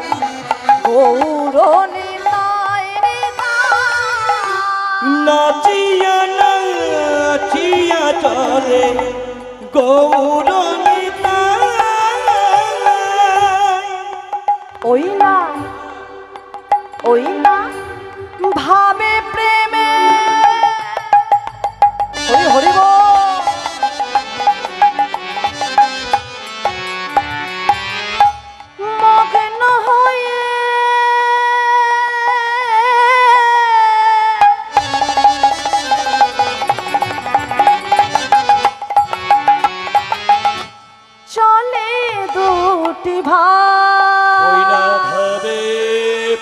গৌর নিতাই নিতাই নাচিয়া নাচিয়া চলে গৌর নিতাই ওই না ওই না ভাবে প্রেমে হরি হরি বল। মগ্ন হয়ে চলে দুটি ভাই। ওই না ভাবে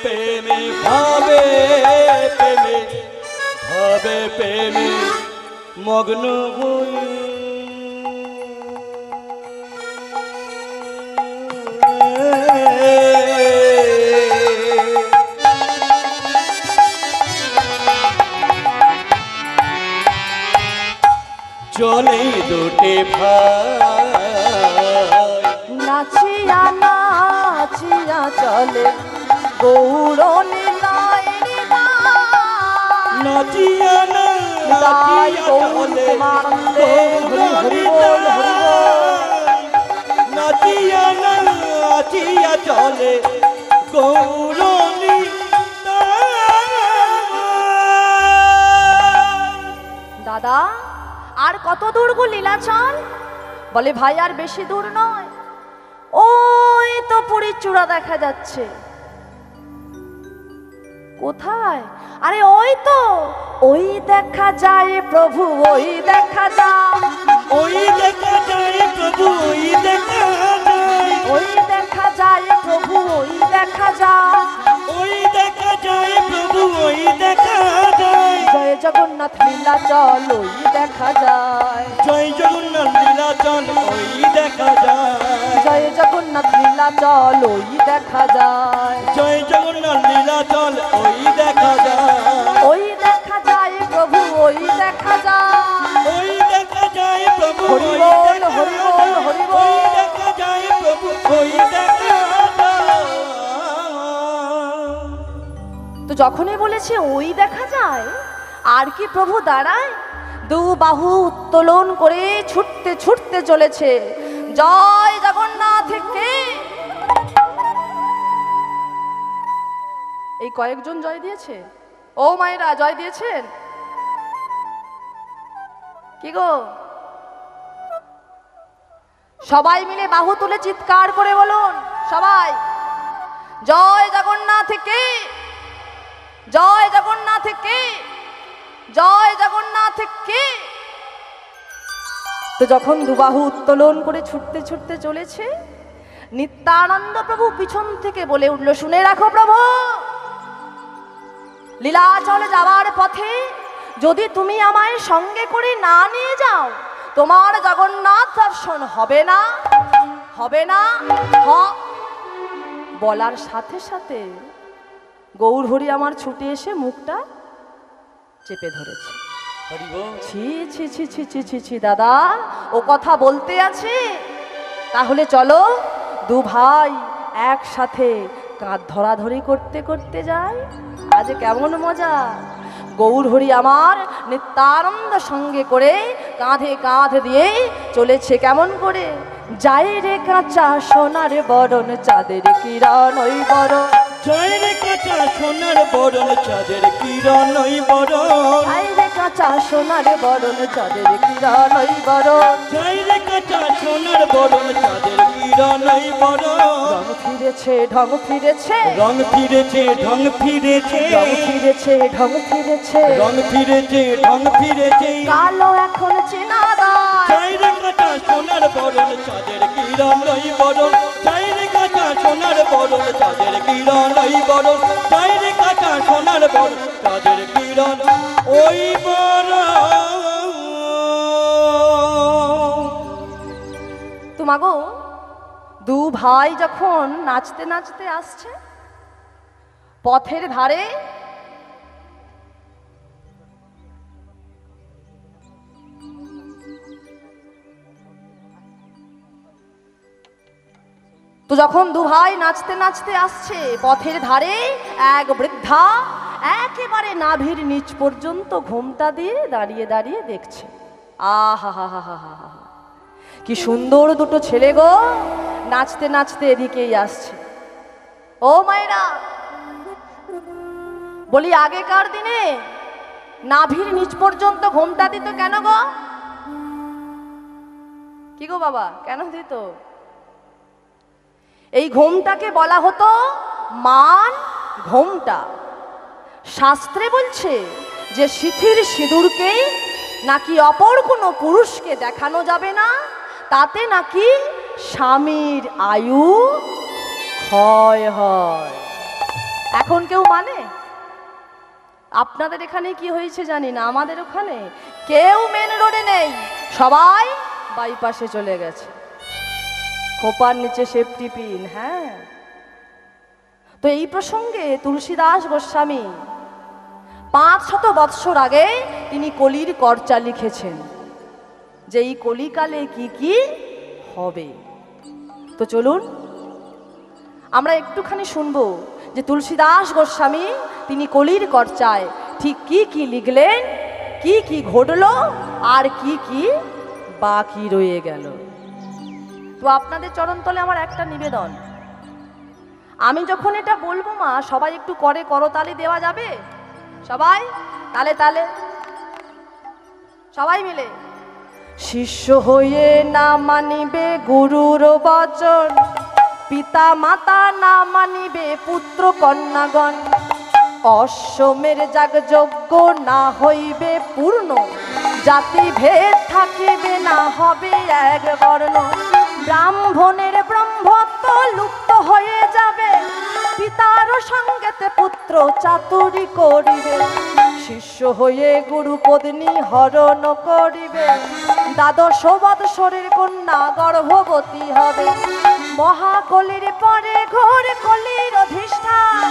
প্রেমে ভাবে প্রেমে ভাবে প্রেমে মগ্ন হয়ে চলে দুটি ভাই। নাচিয়া নাচিয়া চলে গৌর নীলায় নাচিয়া তাই নাচিয়া গৌর চলে প্রেমানন্দে হরি হরি বল হরি বল। নাচিয়া নাচিয়া চলে গৌরনী। দাদা আর কত দূর গো লীলাচল? বলে ভাই আর বেশি দূর নয়, ওই তো পুরীর চূড়া দেখা যাচ্ছে। কোথায়? আরে ওই তো, ওই দেখা যায় প্রভু, ওই দেখা যায়, ওই দেখা যায় প্রভু, ওই দেখা যায়, ওই দেখা যায় প্রভু, ওই দেখা যায়, ওই দেখা যায় প্রভু, ওই দেখা যায়। জয় জগন্নাথ লীলাচল ওই দেখা যায়, জয় জগন্নাথ লীলাচল ওই দেখা যায়, জয় জগন্নাথ লীলাচল ওই দেখা যায়, জয় জগন্নাথ লীলাচল ওই দেখা যায়। ওই দেখা যায় প্রভু, ওই দেখা যায়, ওই দেখা যায় প্রভু, হরি ওই বল দেখা হরি বল হরি যায়, ওই বল। দেখা যায় প্রভু, ওই দেখা যায়। তো যখনই বলেছে ওই দেখা যায়, আর কি প্রভু দাঁড়ায়? দু বাহু উত্তোলন করে ছুটতে ছুটতে চলেছে, জয় জগন্নাথ কে। এই কয়েকজন জয় দিয়েছে? ও মায়েরা জয় দিয়েছেন কি গো? সবাই মিলে বাহু তুলে চিৎকার করে বলুন সবাই, জয় জগন্নাথ কে, জয় জগন্নাথ কে, জয় জগন্নাথ কে। তো যখন দুবাহু উত্তোলন করে ছুটতে ছুটতে চলেছে, নিত্যানন্দ প্রভু পিছন থেকে বলে উঠল, শুনে রাখো প্রভু, লীলাচলে যাওয়ার পথে যদি তুমি আমায় সঙ্গে করে না নিয়ে যাও, তোমার জগন্নাথ দর্শন হবে না, হবে না। বলার সাথে সাথে গৌর হরি আমার ছুটে এসে মুখটা চেপে ধরেছে। হরি বল। ছি ছি ছি ছি ছি ছি ছি দাদা, ও কথা বলতে আছে? তাহলে চলো দু ভাই একসাথে কাঁধ ধরাধরি করতে করতে যায়, আজ কেমন মজা। গৌর হরি আমার নিত্যানন্দ সঙ্গে করে কাঁধে কাঁধ দিয়ে চলেছে কেমন করে, যায় রে কাঁচা সোনার বরণ চাঁদের কিরণ ওই বরণ, জয় রে কাঁচা সোনার বরণ চাঁদের কিরণ ওই বরণ, যায় রে কাঁচা সোনার বরণ চাঁদের কিরণ ওই বরণ, জয় রে কাঁচা সোনার বরণ চাঁদের কিরণ ওই বরণ। রং ফিরেছে ঢং ফিরেছে, রং ফিরেছে ঢং ফিরেছে, রং ফিরেছে ঢং ফিরেছে, রং ফিরেছে ঢং ফিরেছে, কালো এখন চেনা দায়, জয় রে কাঁচা সোনার বরণ চাঁদের কিরণ ওই বরণ, জয় রে কাঁচা সোনার বরণ চাঁদের কিরণ ওই বরণ, জয় রে কাঁচা সোনার বরণ চাঁদের কিরণ ওই বরণ। তোমাগো দু ভাই যখন নাচতে নাচতে আসছে, পথের ধারে তো যখন দু ভাই নাচতে নাচতে আসছে, পথের ধারে এক বৃদ্ধা একেবারে নাভির নিচ পর্যন্ত ঘোমটা দিয়ে দাঁড়িয়ে দাঁড়িয়ে দেখছে। আহা হা হা হা হা, কি সুন্দর দুটো ছেলে গো, নাচতে নাচতে এদিকেই আসছে। ও মায়েরা, বলি আগেকার দিনে নাভির নিচ পর্যন্ত ঘোমটা দিত কেন গো? কি গো বাবা, কেন দিত? এই ঘোমটাকে বলা হতো মান ঘোমটা। শাস্ত্রে বলছে যে সিথির সিঁদুরকে নাকি অপর কোনো পুরুষকে দেখানো যাবে না, তাতে নাকি স্বামীর আয়ু ক্ষয় হয়। এখন কেউ মানে? আপনাদের এখানে কি হয়েছে জানি না, আমাদের ওখানে কেউ মেন রোডে নেই, সবাই বাইপাসে চলে গেছে, খোপার নিচে সেফটি পিন। হ্যাঁ, তো এই প্রসঙ্গে তুলসীদাস গোস্বামী 500 বৎসর আগে তিনি কলির কর্চা লিখেছেন যে এই কলিকালে কি কি হবে। তো চলুন আমরা একটুখানি শুনবো যে তুলসীদাস গোস্বামী তিনি কলির কর্চায় ঠিক কি কি লিখলেন, কি কি ঘটলো, আর কি কি বাকি রয়ে গেল। তো আপনাদের চরণতলে আমার একটা নিবেদন, আমি যখন এটা বলবো মা, সবাই একটু করে করতালি দেওয়া যাবে? সবাই তালে তালে, সবাই মিলে। শিষ্য হয়ে না মানিবে গুরুর বচন, পিতা মাতা না মানিবে পুত্র কন্যাগণ, অশ্বমের যাগযজ্ঞ না হইবে পূর্ণ, জাতি ভেদ থাকিবে না হবে এক বর্ণ, ব্রাহ্মণের ব্রহ্মত্ব লুপ্ত হয়ে যাবে, পিতার সঙ্গেতে পুত্র চাতুরি করিবে, শিষ্য হয়ে গুরু পত্নী হরণ করিবে, দ্বাদশ বৎসরের কন্যা গর্ভবতী হবে, মহাকলির পরে ঘোর কলির অধিষ্ঠান,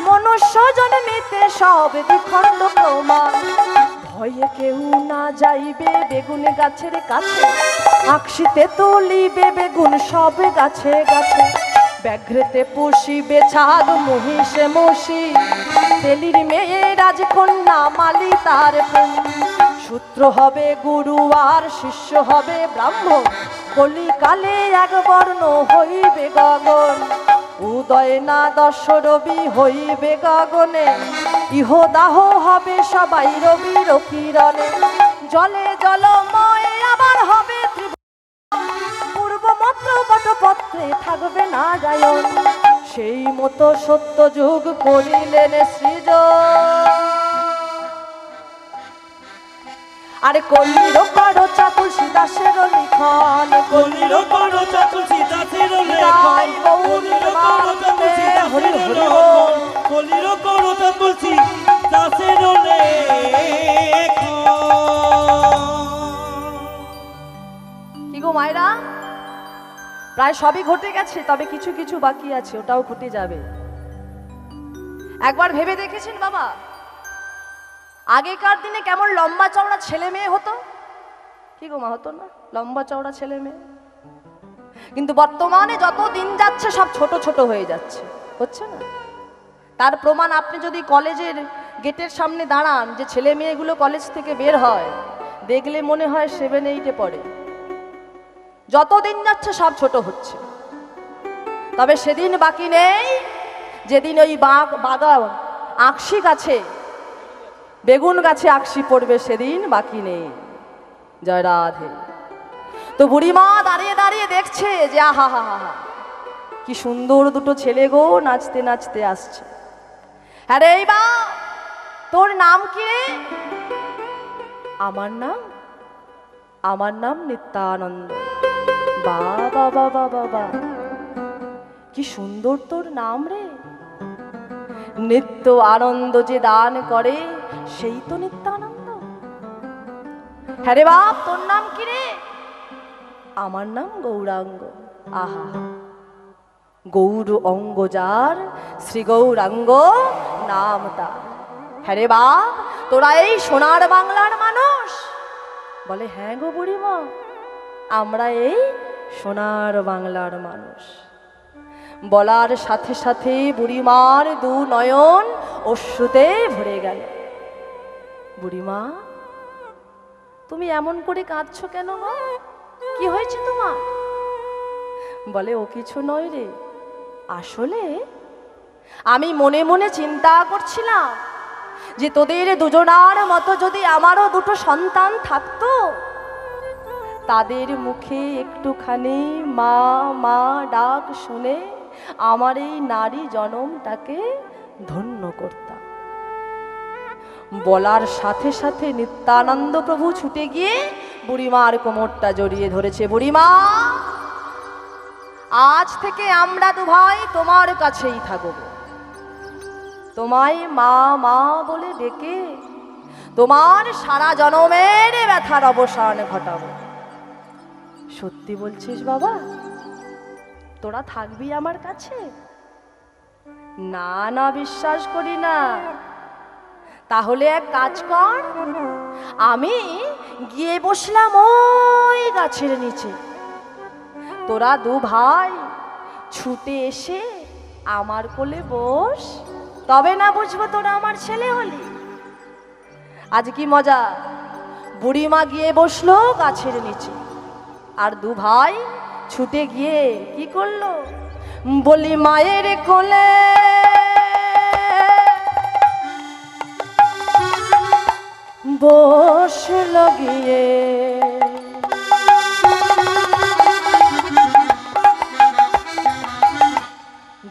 মনুষ্য জন্মিতে সব দ্বিখণ্ড প্রমাণ, ভয়ে কেউ না যাইবে বেগুন গাছের কাছে, আকশিতে তুলিবে বেগুন সব গাছে গাছে, ব্যাঘ্রেতে পুষিবে ছাগ মহিষে মশি, তেলির মেয়ে রাজকন্যা মালি তার প্রেম, সূত্র হবে গুরু আর শিষ্য হবে ব্রাহ্মণ, কলিকালে এক বর্ণ হইবে গগন, উদয় না দশ রবি হইবে গগনে, ইহদাহ হবে সবাই রবির কিরণে, জলে জলময় আবার হবে পূর্ব মত বটপত্রে থাকবে না গায়ন, সেই মতো সত্য যুগ করিলেন সৃজন। আরে কলির করচা তুলসীদাসের লিখন, কলির করচা তুলসীদাসের লেখন, কলির করচা তুলসীদাসের লেখন, কলির করচা তুলসীদাসের লেখন। কি গো মায়েরা, প্রায় সবই ঘটে গেছে, তবে কিছু কিছু বাকি আছে, ওটাও ঘটে যাবে। একবার ভেবে দেখেছেন বাবা, আগেকার দিনে কেমন লম্বা চওড়া ছেলে মেয়ে হতো? কি গো মা, হতো না লম্বা চওড়া ছেলে মেয়ে? কিন্তু বর্তমানে যত দিন যাচ্ছে সব ছোট ছোট হয়ে যাচ্ছে, হচ্ছে না? তার প্রমাণ আপনি যদি কলেজের গেটের সামনে দাঁড়ান, যে ছেলে মেয়েগুলো কলেজ থেকে বের হয়, দেখলে মনে হয় 7-8-এ পড়ে। যত দিন যাচ্ছে সব ছোট হচ্ছে। তবে সেদিন বাকি নেই যেদিন ওই বাগান আকশি গাছে, বেগুন গাছে আকশি পড়বে, সেদিন বাকি নেই। জয় রাধে। তো বুড়িমা দাঁড়িয়ে দাঁড়িয়ে দেখছে যে আহা হা হা হা, কি সুন্দর দুটো ছেলে গো নাচতে নাচতে আসছে। হ্যাঁ রে, এই বা তোর নাম কি রে? আমার নাম নিত্যানন্দ। বাবা বাবা বাবা, কি সুন্দর তোর নাম রে। নিত্য আনন্দ যে দান করে সেই তো নিত্যানন্দ। হ্যাঁ রে বাপ, তোর নাম কি রে? আমার নাম গৌরাঙ্গ। আহা, গৌর অঙ্গ যার শ্রী গৌরাঙ্গ নাম তার। হ্যাঁ রে বাপ, তোরা এই সোনার বাংলার মানুষ? বলে হ্যাঁ গো বুড়িমা, আমরা এই সোনার বাংলার মানুষ। বলার সাথে সাথে বুড়িমার দু নয়ন অশ্রুতে ভরে গেল। বুড়িমা, তুমি এমন করে কাঁদছো কেন গো? কি হয়েছে তোমার? বলে ও কিছু নয় রে, আসলে আমি মনে মনে চিন্তা করছিলাম যে তোদের দুজনার মতো যদি আমারও দুটো সন্তান থাকতো, তাদের মুখে একটুখানি মা মা ডাক শুনে আমার এই নারী জনমটাকে ধন্য করতাম। বলার সাথে সাথে নিত্যানন্দ প্রভু ছুটে গিয়ে বুড়িমার কোমরটা জড়িয়ে ধরেছে। বুড়িমা, আজ থেকে আমরা দু ভাই তোমার কাছেই থাকব। তোমায় মা মা বলে ডেকে তোমার সারা জনমের ব্যথার অবসান ঘটাবো। সত্যি বলছিস বাবা? তোরা থাকবি আমার কাছে? না না, বিশ্বাস করি না। তাহলে এক কাজ কর, আমি গিয়ে বসলাম ওই গাছের নিচে, তোরা দু ভাই ছুটে এসে আমার কোলে বস, তবে না বুঝবো তোরা আমার ছেলে হলি। আজ কি মজা! বুড়িমা গিয়ে বসলো গাছের নিচে, আর দু ভাই ছুটে গিয়ে কি করলো? বলি মায়ের কোলে বসল গিয়ে,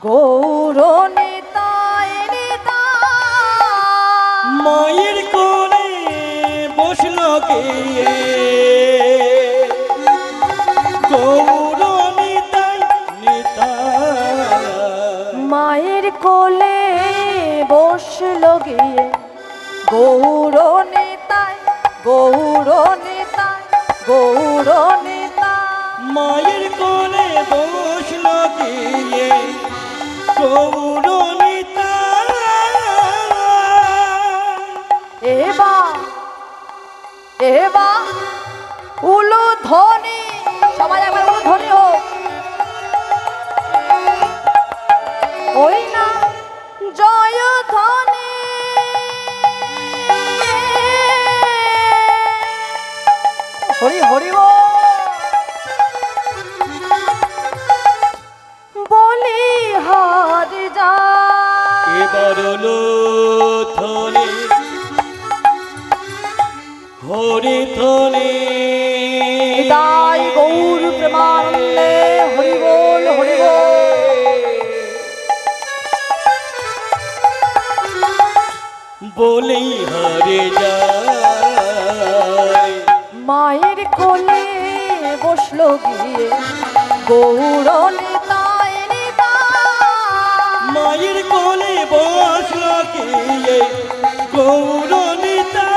গৌর নিতাই নিতাই মায়ের কোলে বসলো গিয়ে, গৌর নিতাই নিতাই। মায়ের কোলে বসল গিয়ে, গৌর নিতাই গৌর নিতাই গৌর নিতাই। মায়ের কোলে বসলো গিয়ে, গৌর নিতাই। এবার উলু ধ্বনি, সবাই একবার উলু ধ্বনি হোক। ওই না জয় ধ্বনি, হরি হরি বলি হরি যা। এবার ধ্বনি হরি ধ্বনি, তাই গৌর প্রেমানন্দে হরি বল হরি বল। বলি হরে যায়। মায়ের কোলে বসলো গিয়ে, গৌর নিতাই নিতাই। মায়ের কোলে বসলো গিয়ে, গৌর নিতাই।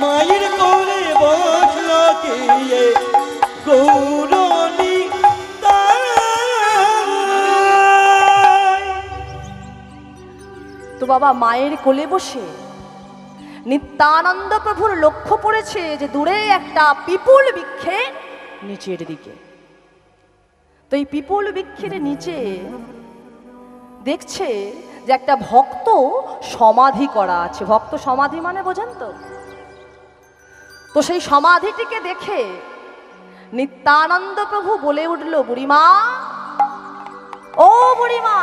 মায়ের কোলে বসলো গিয়ে, গৌর নিতাই। তো বাবা মায়ের কোলে বসে নিত্যানন্দ প্রভুর লক্ষ্য পড়েছে যে দূরে একটা পিপুল বৃক্ষের নিচের দিকে। তো এই পিপুল বৃক্ষের নিচে দেখছে যে একটা ভক্ত সমাধি করা আছে। ভক্ত সমাধি মানে বোঝেন তো? তো সেই সমাধিটিকে দেখে নিত্যানন্দ প্রভু বলে উঠল, বুড়িমা, ও বুড়িমা,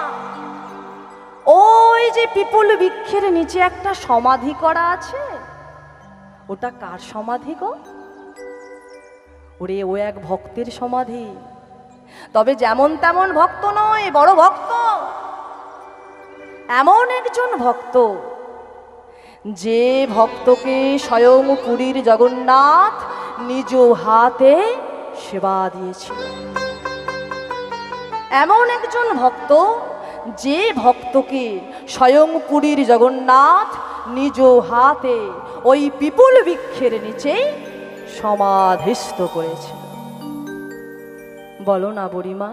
ওই যে পিপুল বৃক্ষের নিচে একটা সমাধি করা আছে, ওটা কার সমাধি গো? ওরে, ও এক ভক্তের সমাধি। তবে যেমন তেমন ভক্ত নয়, বড় ভক্ত। এমন একজন ভক্ত যে ভক্তকে স্বয়ং পুরীর জগন্নাথ নিজ হাতে সেবা দিয়েছিল। এমন একজন ভক্ত যে ভক্তকে স্বয়ং পুরীর জগন্নাথ নিজ হাতে ওই পিপুল বৃক্ষের নিচে সমাধিস্থ করেছিল। বলো না বুড়িমা,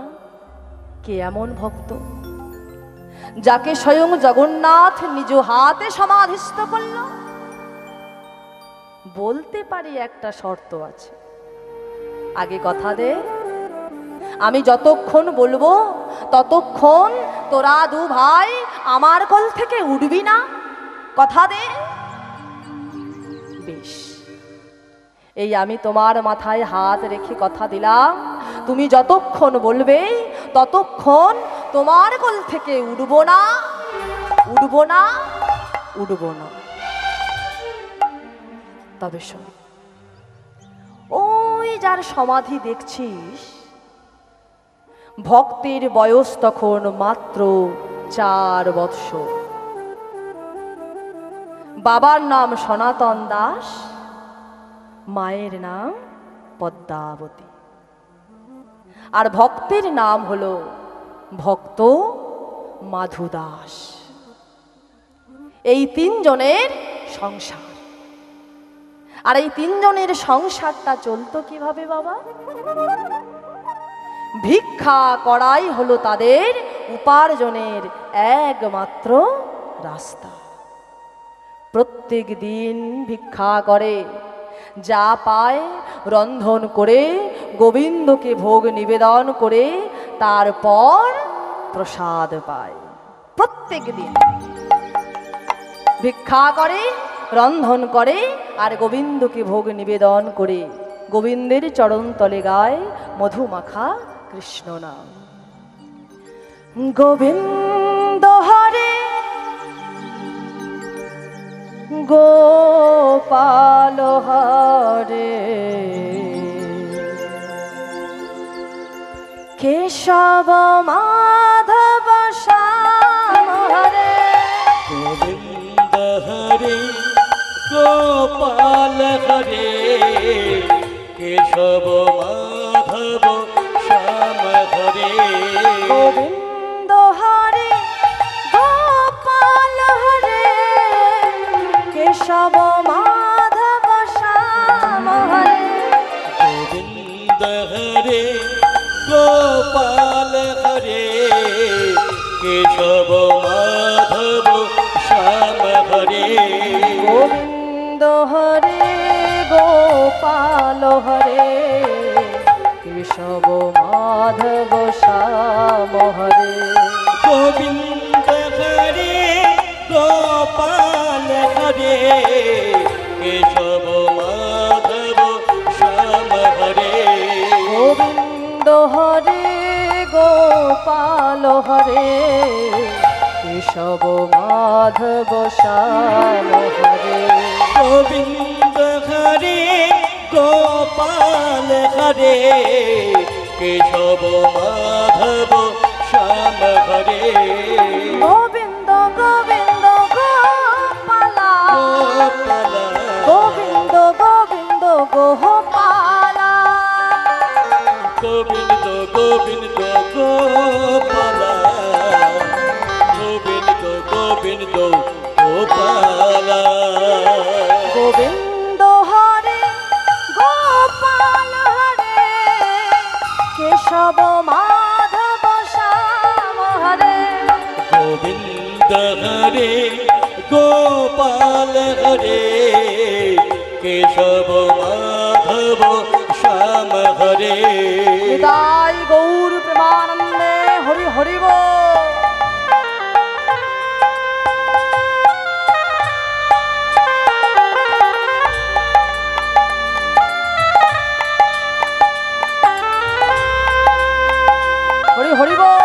কে এমন ভক্ত যাকে স্বয়ং জগন্নাথ নিজ হাতে সমাধিস্থ করল? বলতে পারি একটা শর্ত আছে। আগে কথা দে, আমি যতক্ষণ বলবো ততক্ষণ তোরা দু ভাই আমার কোল থেকে উঠবি না। কথা দে। বেশ, এই আমি তোমার মাথায় হাত রেখে কথা দিলাম, তুমি যতক্ষণ বলবে ততক্ষণ তোমার কোল থেকে উঠবো না, উঠবো না, উঠবো না। তবে শোন, ওই যার সমাধি দেখছিস, ভক্তের বয়স তখন মাত্র 4 বৎসর। বাবার নাম সনাতন দাস, মায়ের নাম পদ্মাবতী, আর ভক্তের নাম হলো ভক্ত মাধু দাস। এই 3 জনের সংসার। আর এই 3 জনের সংসারটা চলতো কিভাবে বাবা? ভিক্ষা করাই হলো তাদের উপার্জনের একমাত্র রাস্তা। প্রত্যেক দিন ভিক্ষা করে, যা পায় রন্ধন করে গোবিন্দকে ভোগ নিবেদন করে তারপর প্রসাদ পায়। প্রত্যেক দিন ভিক্ষা করে, রন্ধন করে আর গোবিন্দকে ভোগ নিবেদন করে গোবিন্দের চরণ তলে গায় মধুমাখা কৃষ্ণ নাম। গোবিন্দ হরে গোপাল হরে কেশব মাধব শ্যাম হরে। গোবিন্দ হরে গোপাল হরে কেশব মাধব শ্যাম হরে। গোবিন্দ হরে গোপাল হরে কেশব মাধব শ্যাম হরে। গোবিন্দ হরে গোপাল হরে কেশব মাধব শ্যাম হরে। গোবিন্দ হরে গোপাল হরে কেশব মাধব শ্যাম হরে। গোবিন্দ হরে গোপাল হরে কেশব মাধব শ্যাম হরে। গোবিন্দ হরে গোপাল হরে কেশব মাধব শ্যাম হরে। গোবিন্দ হরে গোপাল হরে কেশব মাধব শ্যাম হরে। গোবিন্দ গোবিন্দ গোপালা, গোপালা গোবিন্দ গোবিন্দ গোপালা, গোবিন্দ গোবিন্দ গোপালা, গোবিন্দ গোবিন্দ গোপালা। গোবিন্দ হরে গোপাল হরে কেশব মাধব শ্যাম হরে। গোবিন্দ হরে গোপাল হরে কেশব মাধব শ্যাম হরে। নিতাই গৌর প্রেমানন্দে হরি হরি বল। হরি হরি বল।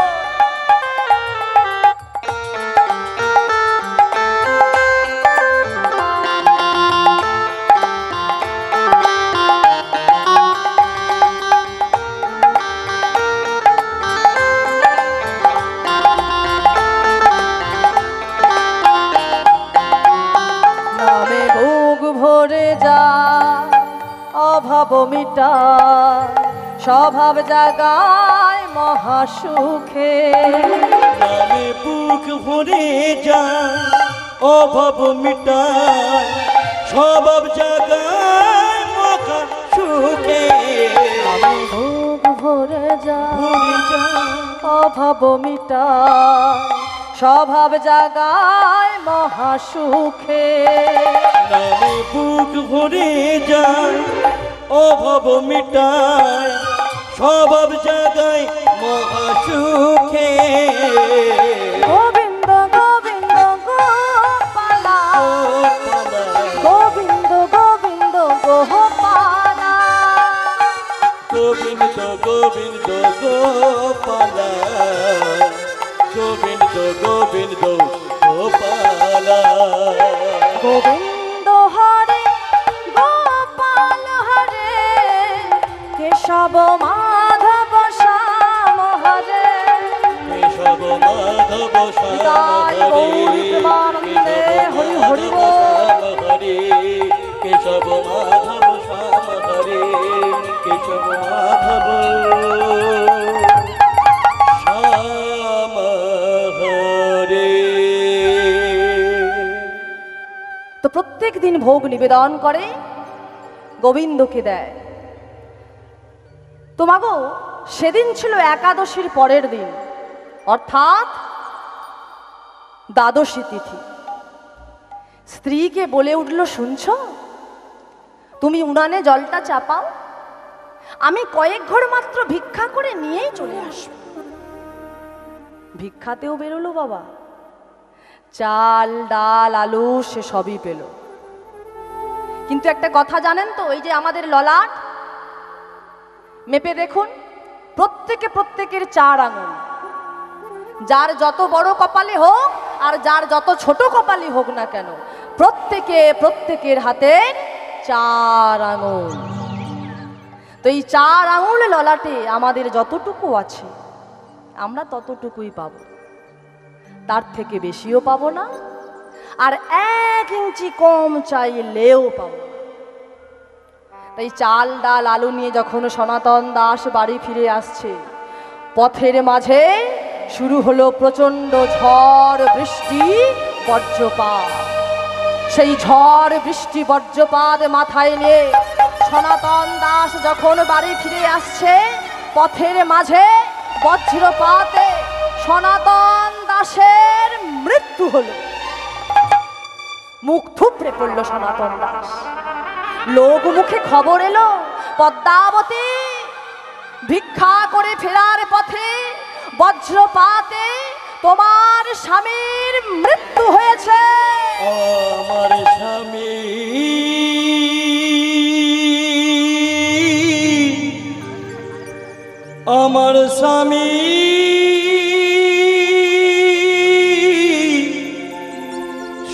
নামে ভোগ ভরে যা অভাব মিটা স্বভাব জাগায় মহাসুখে। নামে বুক ভরে যায় অভাব মিটায় স্বভাব জাগায় মহা সুখে। নামে ভোগ ভরে যা ভরে যায় অভাব মিটা স্বভাব জাগায় মহাসুখে। নামে বুক ভরে যায় অভাব মিটায় স্বভাব জাগায় মহা সুখে। গোবিন্দ গোবিন্দ গোপালা, গোবিন্দ গোবিন্দ গোপালা, গোবিন্দ গোবিন্দ গোপালা, গোপালা গোবিন্দ হরে গোপাল হরে কেশব মাধব শ্যাম হরে কেশব মাধব শ্যাম নিতাই গৌর প্রেমানন্দে হরি হরি বল। হরে কেশব মাধব শ্যাম হরে কেশব মাধব শ্যাম হরে। তো প্রত্যেক দিন ভোগ নিবেদন করে গোবিন্দকে দেয়। তো মাগো সেদিন ছিল একাদশীর পরের দিন, অর্থাৎ দ্বাদশী তিথি। স্ত্রীকে বলে উঠল, শুনছ, তুমি উনানে জলটা চাপাও, আমি কয়েক ঘর মাত্র ভিক্ষা করে নিয়েই চলে আসব। ভিক্ষাতেও বেরোলো বাবা, চাল ডাল আলু সে সবই পেল। কিন্তু একটা কথা জানেন তো, ওই যে আমাদের ললাট মেপে দেখুন, প্রত্যেকের 4 আঙুল। যার যত বড় কপালে হোক আর যার যত ছোট কপালে হোক না কেন, প্রত্যেকের হাতে 4 আঙুল। তো এই 4 আঙুল ললাটে আমাদের যতটুকু আছে আমরা ততটুকুই পাবো, তার থেকে বেশিও পাবো না, আর 1 ইঞ্চি কম চাইলেও পাবো না। তাই চাল ডাল আলু নিয়ে যখন সনাতন দাস বাড়ি ফিরে আসছে, পথের মাঝে শুরু হলো প্রচণ্ড ঝড় বৃষ্টি বজ্রপাত। সেই ঝড় বৃষ্টি বজ্রপাত মাথায় নিয়ে সনাতন দাস যখন বাড়ি ফিরে আসছে, পথের মাঝে বজ্রপাতে সনাতন দাসের মৃত্যু হলো। মুখ থুবড়ে পড়ল সনাতন দাস। লোক মুখে খবর এলো, পদ্মাবতী ভিক্ষা করে ফেরার পথে বজ্রপাতে তোমার স্বামীর মৃত্যু হয়েছে। আমার স্বামী আমার স্বামী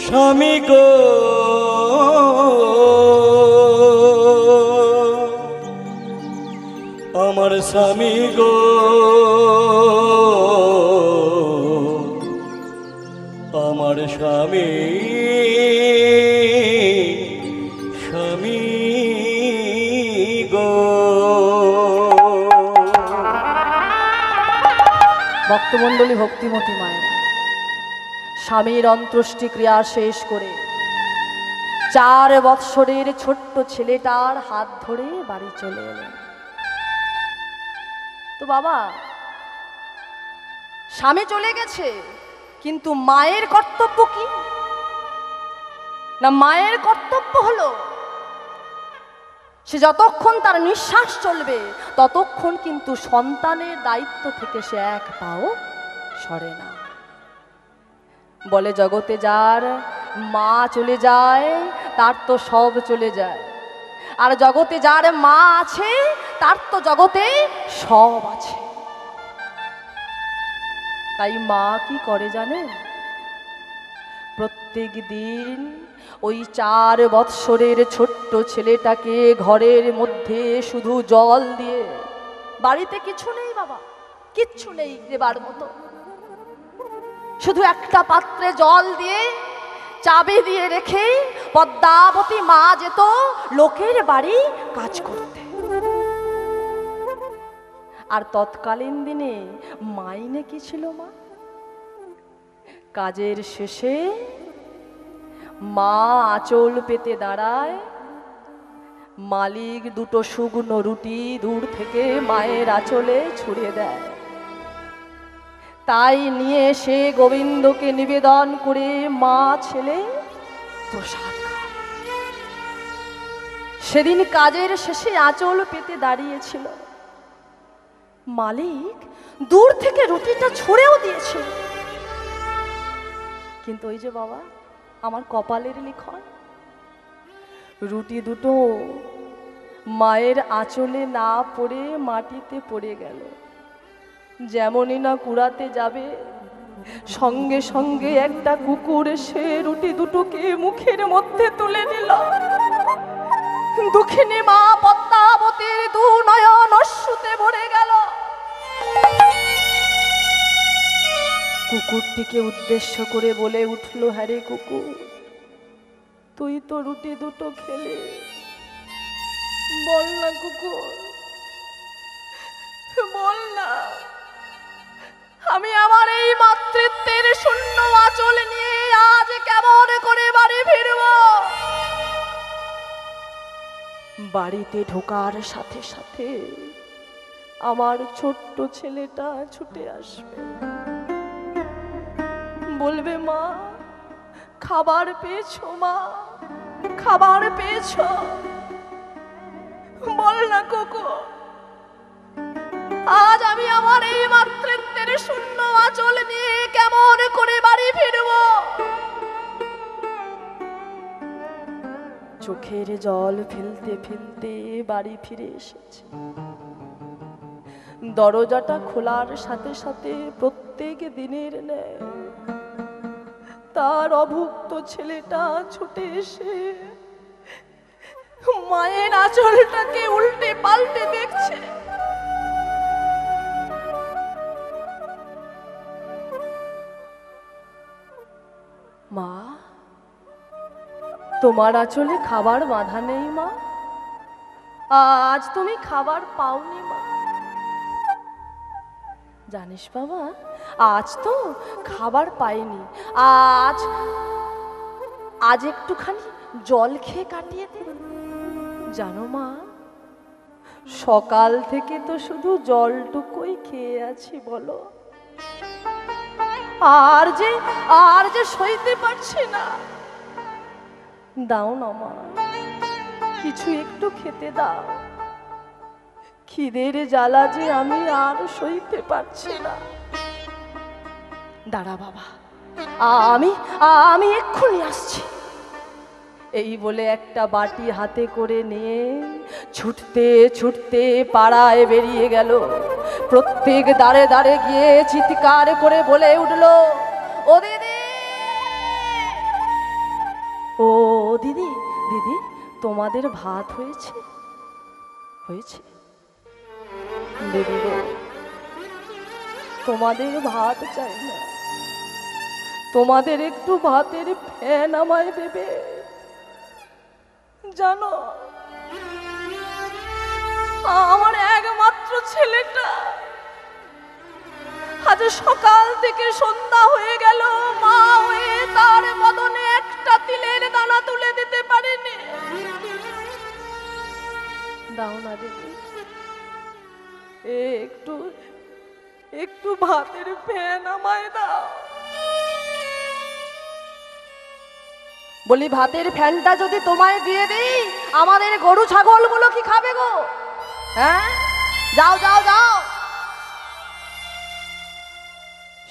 স্বামী গো আমার স্বামী গো আমার স্বামী স্বামী গো। ভক্তমণ্ডলী ভক্তিমতী মায়ের স্বামীর অন্ত্যেষ্টি ক্রিয়া শেষ করে 4 বৎসরের ছোট্ট ছেলেটার হাত ধরে বাড়ি চলে এলেন। তো বাবা, স্বামী চলে গেছে, কিন্তু মায়ের কর্তব্য কি? না, মায়ের কর্তব্য হলো সে যতক্ষণ তার নিঃশ্বাস চলবে ততক্ষণ কিন্তু সন্তানের দায়িত্ব থেকে সে 1 পাও সরে না। বলে জগতে যার মা চলে যায় তার তো সব চলে যায়, আর জগতে যার মা আছে তার তো জগতে সব আছে। তাই মা কি করে জানেন? প্রত্যেক দিন ওই 4 বৎসরের ছোট্ট ছেলেটাকে ঘরের মধ্যে শুধু জল দিয়ে, বাড়িতে কিছু নেই বাবা, কিচ্ছু নেই দেবার মতো, শুধু একটা পাত্রে জল দিয়ে চাবি দিয়ে রেখে পদ্মাবতী মা যেত লোকের বাড়ি কাজ করতে। আর তৎকালীন দিনে মাইনে কি ছিল মা? কাজের শেষে মা আঁচল পেতে দাঁড়ায়, মালিক 2 শুকনো রুটি দূর থেকে মায়ের আঁচলে ছড়িয়ে দেয়, তাই নিয়ে এসে গোবিন্দকে নিবেদন করে মা ছেলে প্রসাদ খায়। সেদিন কাজের শেষে আঁচল পেতে দাঁড়িয়েছিল, মালিক দূর থেকে রুটিটা ছুঁড়েও দিয়েছিল, কিন্তু ওই যে বাবা আমার কপালের লিখন, রুটি 2 মায়ের আঁচলে না পড়ে মাটিতে পড়ে গেল। যেমনই না কুড়াতে যাবে সঙ্গে সঙ্গে একটা কুকুর এসে রুটি দুটোকে মুখের মধ্যে তুলে নিল। দুঃখিনী মা পদ্মাবতীর দু নয়ন অশ্রুতে ভরে গেল। কুকুরটিকে উদ্দেশ্য করে বলে উঠল, হ্যাঁ রে কুকুর, তুই তো রুটি দুটো খেলে, বল না কুকুর, বল না, আমি আমার এই মাতৃত্বের শূন্য আঁচল নিয়ে আজ কেমন করে বাড়ি ফিরব? বাড়িতে ঢোকার সাথে সাথে আমার ছোট্ট ছেলেটা ছুটে আসবে, বলবে, মা খাবার পেয়েছো, মা খাবার পেয়েছো? বল না কুকুর, আজ আমি আমার এই মাতৃত্বের শূন্য আঁচল নিয়ে কেমন করে বাড়ি ফিরব? চোখের জল ফেলতে ফেলতে বাড়ি ফিরে এসেছে। দরজাটা খোলার সাথে সাথে প্রত্যেক দিনের ন্যায় তার অভুক্ত ছেলেটা ছুটে এসে মায়ের আঁচলটাকে উল্টে পাল্টে দেখছে। মা, তোমার আঁচলে খাবার বাঁধা নেই মা, আজ তুমি খাবার পাওনি মা। জানিস বাবা, আজ তো খাবার পাইনি, আজ একটুখানি জল খেয়ে কাটিয়ে দে। জানো মা, সকাল থেকে তো শুধু জলটুকুই খেয়ে আছি বলো, আর যে সইতে পারছি না। দাও না মা, কিছু একটু খেতে দাও, খিদের জ্বালা যে আমি আর সইতে পারছি না। দাঁড়া বাবা, আমি এক্ষুনি আসছি। এই বলে একটা বাটি হাতে করে নিয়ে ছুটতে ছুটতে পাড়ায় বেরিয়ে গেল। প্রত্যেক দাঁড়ে দাঁড়ে গিয়ে চিৎকার করে বলে উঠল, ও দিদি, ও দিদি, দিদি তোমাদের ভাত হয়েছে? হয়েছে দিদি গো, তোমাদের ভাত চাই না, তোমাদের একটু ভাতের ফ্যান আমায় দেবে। জানো, আমার একমাত্র ছেলেটা আজ সকাল থেকে সন্ধ্যা হয়ে গেল মা হয়ে তার বদনে একটা তিলের দানা তুলে দিতে পারেনি। দাও না দিদি, একটু ভাতের ফ্যান আমায় দাও। বলি, ভাতের ফ্যানটা যদি তোমায় দিয়ে দিই, আমাদের গরু ছাগল গুলো কি খাবে গো? হ্যাঁ, যাও যাও যাও।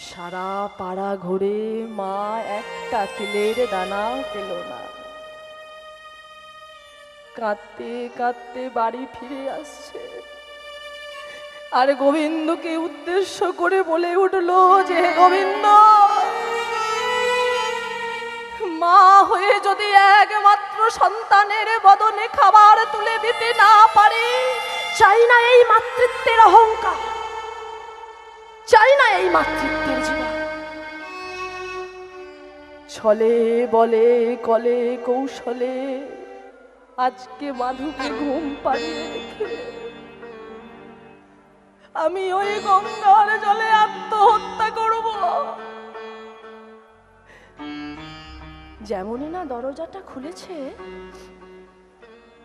সারা পাড়া ঘুরে মা একটা তিলের দানা পেল না। কাঁদতে কাঁদতে বাড়ি ফিরে আসছে, আর গোবিন্দকে উদ্দেশ্য করে বলে উঠল যে, গোবিন্দ, মা হয়ে যদি একমাত্র সন্তানের বদনে খাবার তুলে দিতে না পারে, চাই না এই মাতৃত্বের অহংকার, চাই না এই মাতৃত্বের জীবন। ছলে বলে কলে কৌশলে আজকে মাধুকে ঘুম পাড়িয়ে রেখে আমি ওই গঙ্গার জলে আত্মহত্যা করব। যেমনই না দরজাটা খুলেছে,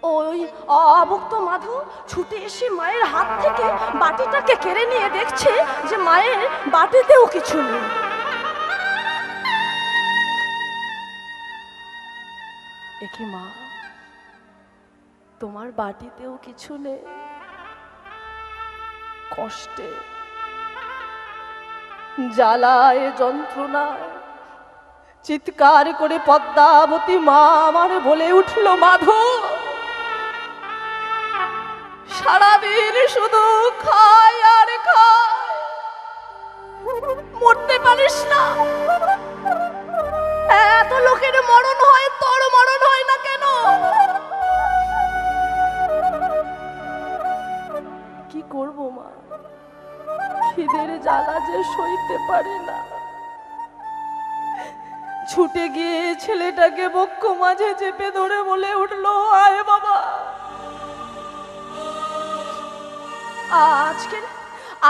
ওই অভুক্ত মাধু ছুটে এসে মায়ের হাত থেকে বাটিটাকে কেড়ে নিয়ে দেখছে যে মায়ের বাটিতেও কিছু নেই। একে মা, তোমার বাটিতেও কিছু নেই? কষ্টে, জ্বালায়, যন্ত্রণায় চিৎকার করে পদ্মাবতী মা আমার বলে উঠল, মাধু, সারাদিন শুধু খায় আর খায়, মরতে পারিস না? এত লোকের মরণ হয়, তোর মরণ হয় না কেন? কি করব মা, খিদের জ্বালা যে সইতে পারি না। ছুটে গিয়ে ছেলেটাকে বক্ষ মাঝে চেপে ধরে বলে উঠলো, আয় বাবা,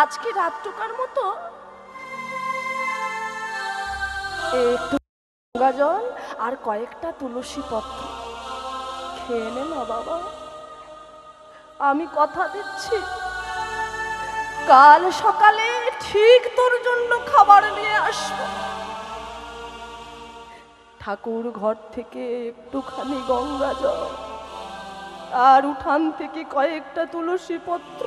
আজকে রাতটুকার মতো একটু গঙ্গা জল আর কয়েকটা তুলসী পত্র খেয়ে নে না বাবা। আমি কথা দিচ্ছি কাল সকালে ঠিক তোর জন্য খাবার নিয়ে আসবো। ঠাকুর ঘর থেকে একটুখানি গঙ্গা জল আর উঠান থেকে কয়েকটা তুলসী পত্র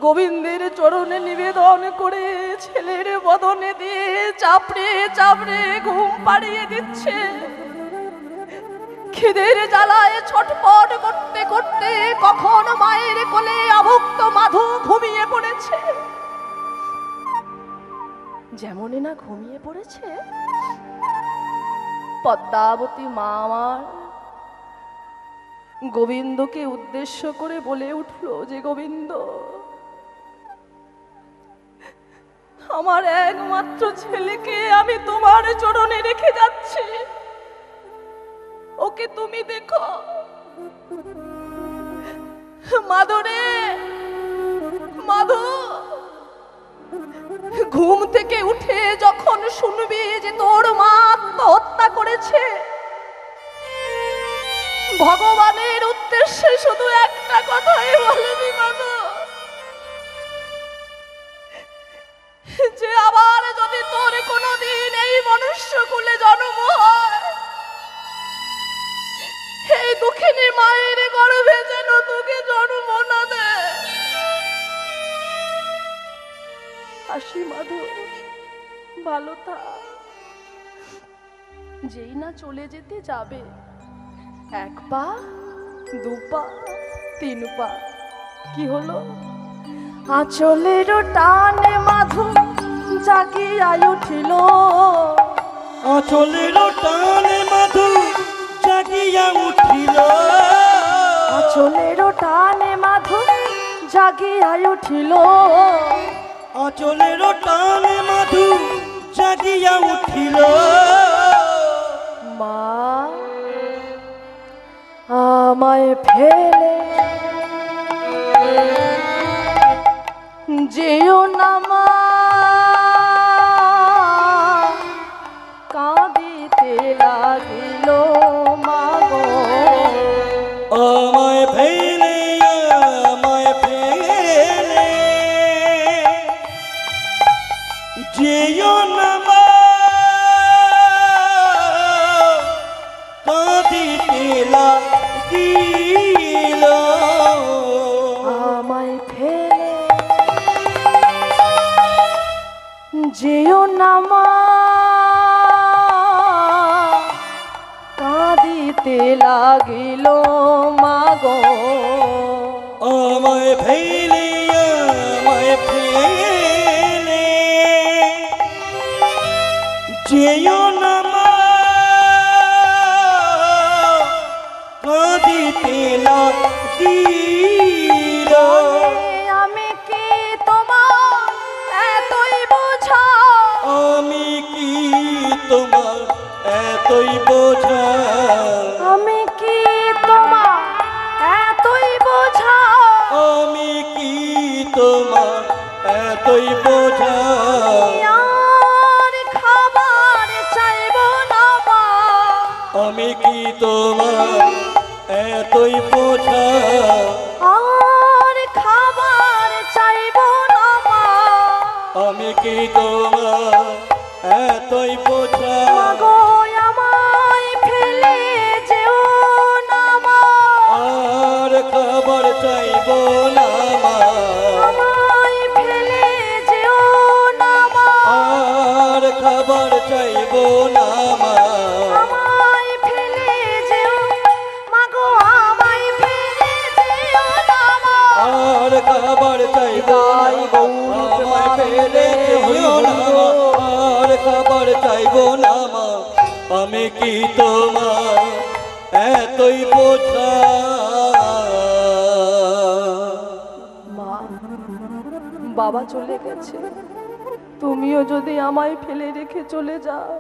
গোবিন্দের চরণে নিবেদন করে ছেলের বদনে দিয়ে চাপড়ে চাপড়ে ঘুম পাড়িয়ে দিচ্ছে। খিদের জ্বালায় ছটপট করতে করতে কখন মায়ের কোলে আভুক্ত মাধু ঘুমিয়ে পড়েছে। যেমনই না ঘুমিয়ে পড়েছে, পদ্মাবতী মা আমার গোবিন্দকে উদ্দেশ্য করে বলে উঠল যে, গোবিন্দ, আমার একমাত্র ছেলেকে আমি তোমার চরণে রেখে যাচ্ছি, ওকে তুমি দেখো। মাধুরে, মাধু, ঘুম থেকে উঠে যখন শুনবি যে তোর মা আত্মহত্যা করেছে, ভগবানের উদ্দেশ্যে শুধু একটা কথাই বলবি মাধু, যে আবার যদি তোর কোনোদিন এই মনুষ্য কুলে জন্ম হয়, এই দুঃখিনী মায়ের গর্ভে যেন তোকে জন্ম না দেয়। আসি মাধু, ভালো থাক। যেই না চলে যেতে যাবে, 1 পা 2 পা 3 পা, কি হলো? আঁচলের টানে মাধু জাগিয়া উঠিল, আঁচলের টানে মাধু জাগিয়া উঠিল, আঁচলের টানে মাধু জাগিয়া উঠিল, আঁচলের টানে মাধু জাগিয়া উঠিল। মা আমায় ফেলে যেও না মা, কাঁদিতে লাগিল মা গো, আমায় ফেলে, আমায় ফেলে যেও না মা, কাঁদিতে লাগিল। আমায় ফেলে যেও না মা, কাঁদিতে লাগিল মা গো, আমায় ফেলে, আমায় ফেলে যেও না মা, কাঁদিতে লাগিল। আমি কি তোমার এতই বোঝা, আমি কি তোমার এতই বোঝা, আমি কি তোমার এতই বোঝা, আমি কি তোমার এতই বোঝা, আর খাবার চাইব না মা, আমি কি তোমার এতই বোঝা, আর খাবার চাইব না মা, আমি কি তোমার এতই বোঝা। মাগো আমায় ফেলে যেও না মা, আর খবর চাইব না মা, আমায় ফেলে যেও না মা, আর খবর চাইব না মা, আমায় ফেলে যেও, মাগো আমায় ফেলে যেও না মা, আর খবর চাইব না মা, আমায় কি তোমার এতই বোঝা? মা, বাবা চলে গেছে, তুমিও যদি আমায় ফেলে রেখে চলে যাও,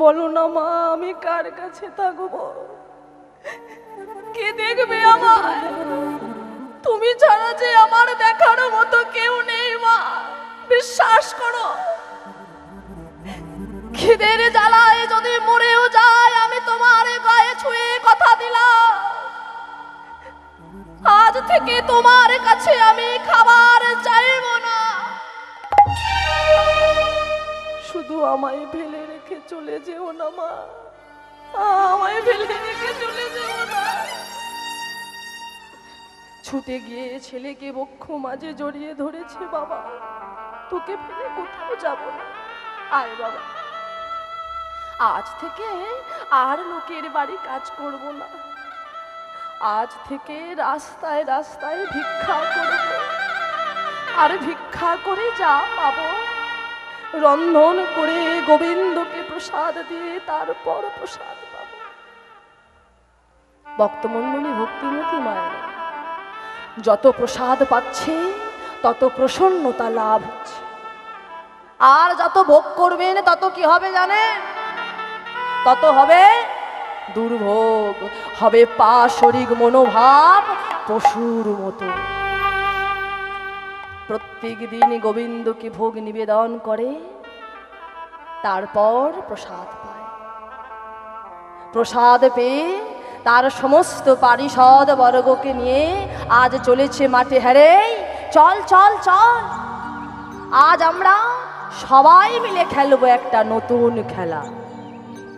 বলো না মা, আমি কার কাছে থাকবো? কে দেখবে আমায়? তুমি ছাড়া যে আমার দেখার মতো কেউ নেই মা, বিশ্বাস করো। খিদের জ্বালায় যদি মরেও যায়, আমি তোমার গায়ে ছুঁয়ে কথা দিলাম, আজ থেকে তোমার কাছে আমি খাবার চাইব না। শুধু আমায় ফেলে রেখে চলে যেও না মা, আমায় ফেলে রেখে চলে যেও না। ছুটে গিয়ে ছেলেকে বক্ষ মাঝে জড়িয়ে ধরেছে, বাবা তোকে ফেলে কোথাও যাব না, আয় বাবা। আজ থেকে আর লোকের বাড়ি কাজ করব না, আজ থেকে রাস্তায় রাস্তায় ভিক্ষা করব, আর ভিক্ষা করে যা পাবো রন্ধন করে গোবিন্দকে প্রসাদ দিয়ে তারপর প্রসাদ পাব। ভক্তমণ্ডলী, ভক্তিমতী মায়েরা, যত প্রসাদ পাচ্ছে তত প্রসন্নতা লাভ হচ্ছে, আর যত ভোগ করবেন তত কি হবে জানেন? তত হবে দুর্ভোগ, হবে পাশরিক মনোভাব পশুর মতো। প্রত্যেক দিন গোবিন্দকে ভোগ নিবেদন করে, তারপর প্রসাদ পায়। প্রসাদ পেয়ে তার সমস্ত পারিষদ বর্গকে নিয়ে আজ চলেছে মাঠে। হ্যারে চল চল চল, আজ আমরা সবাই মিলে খেলবো একটা নতুন খেলা।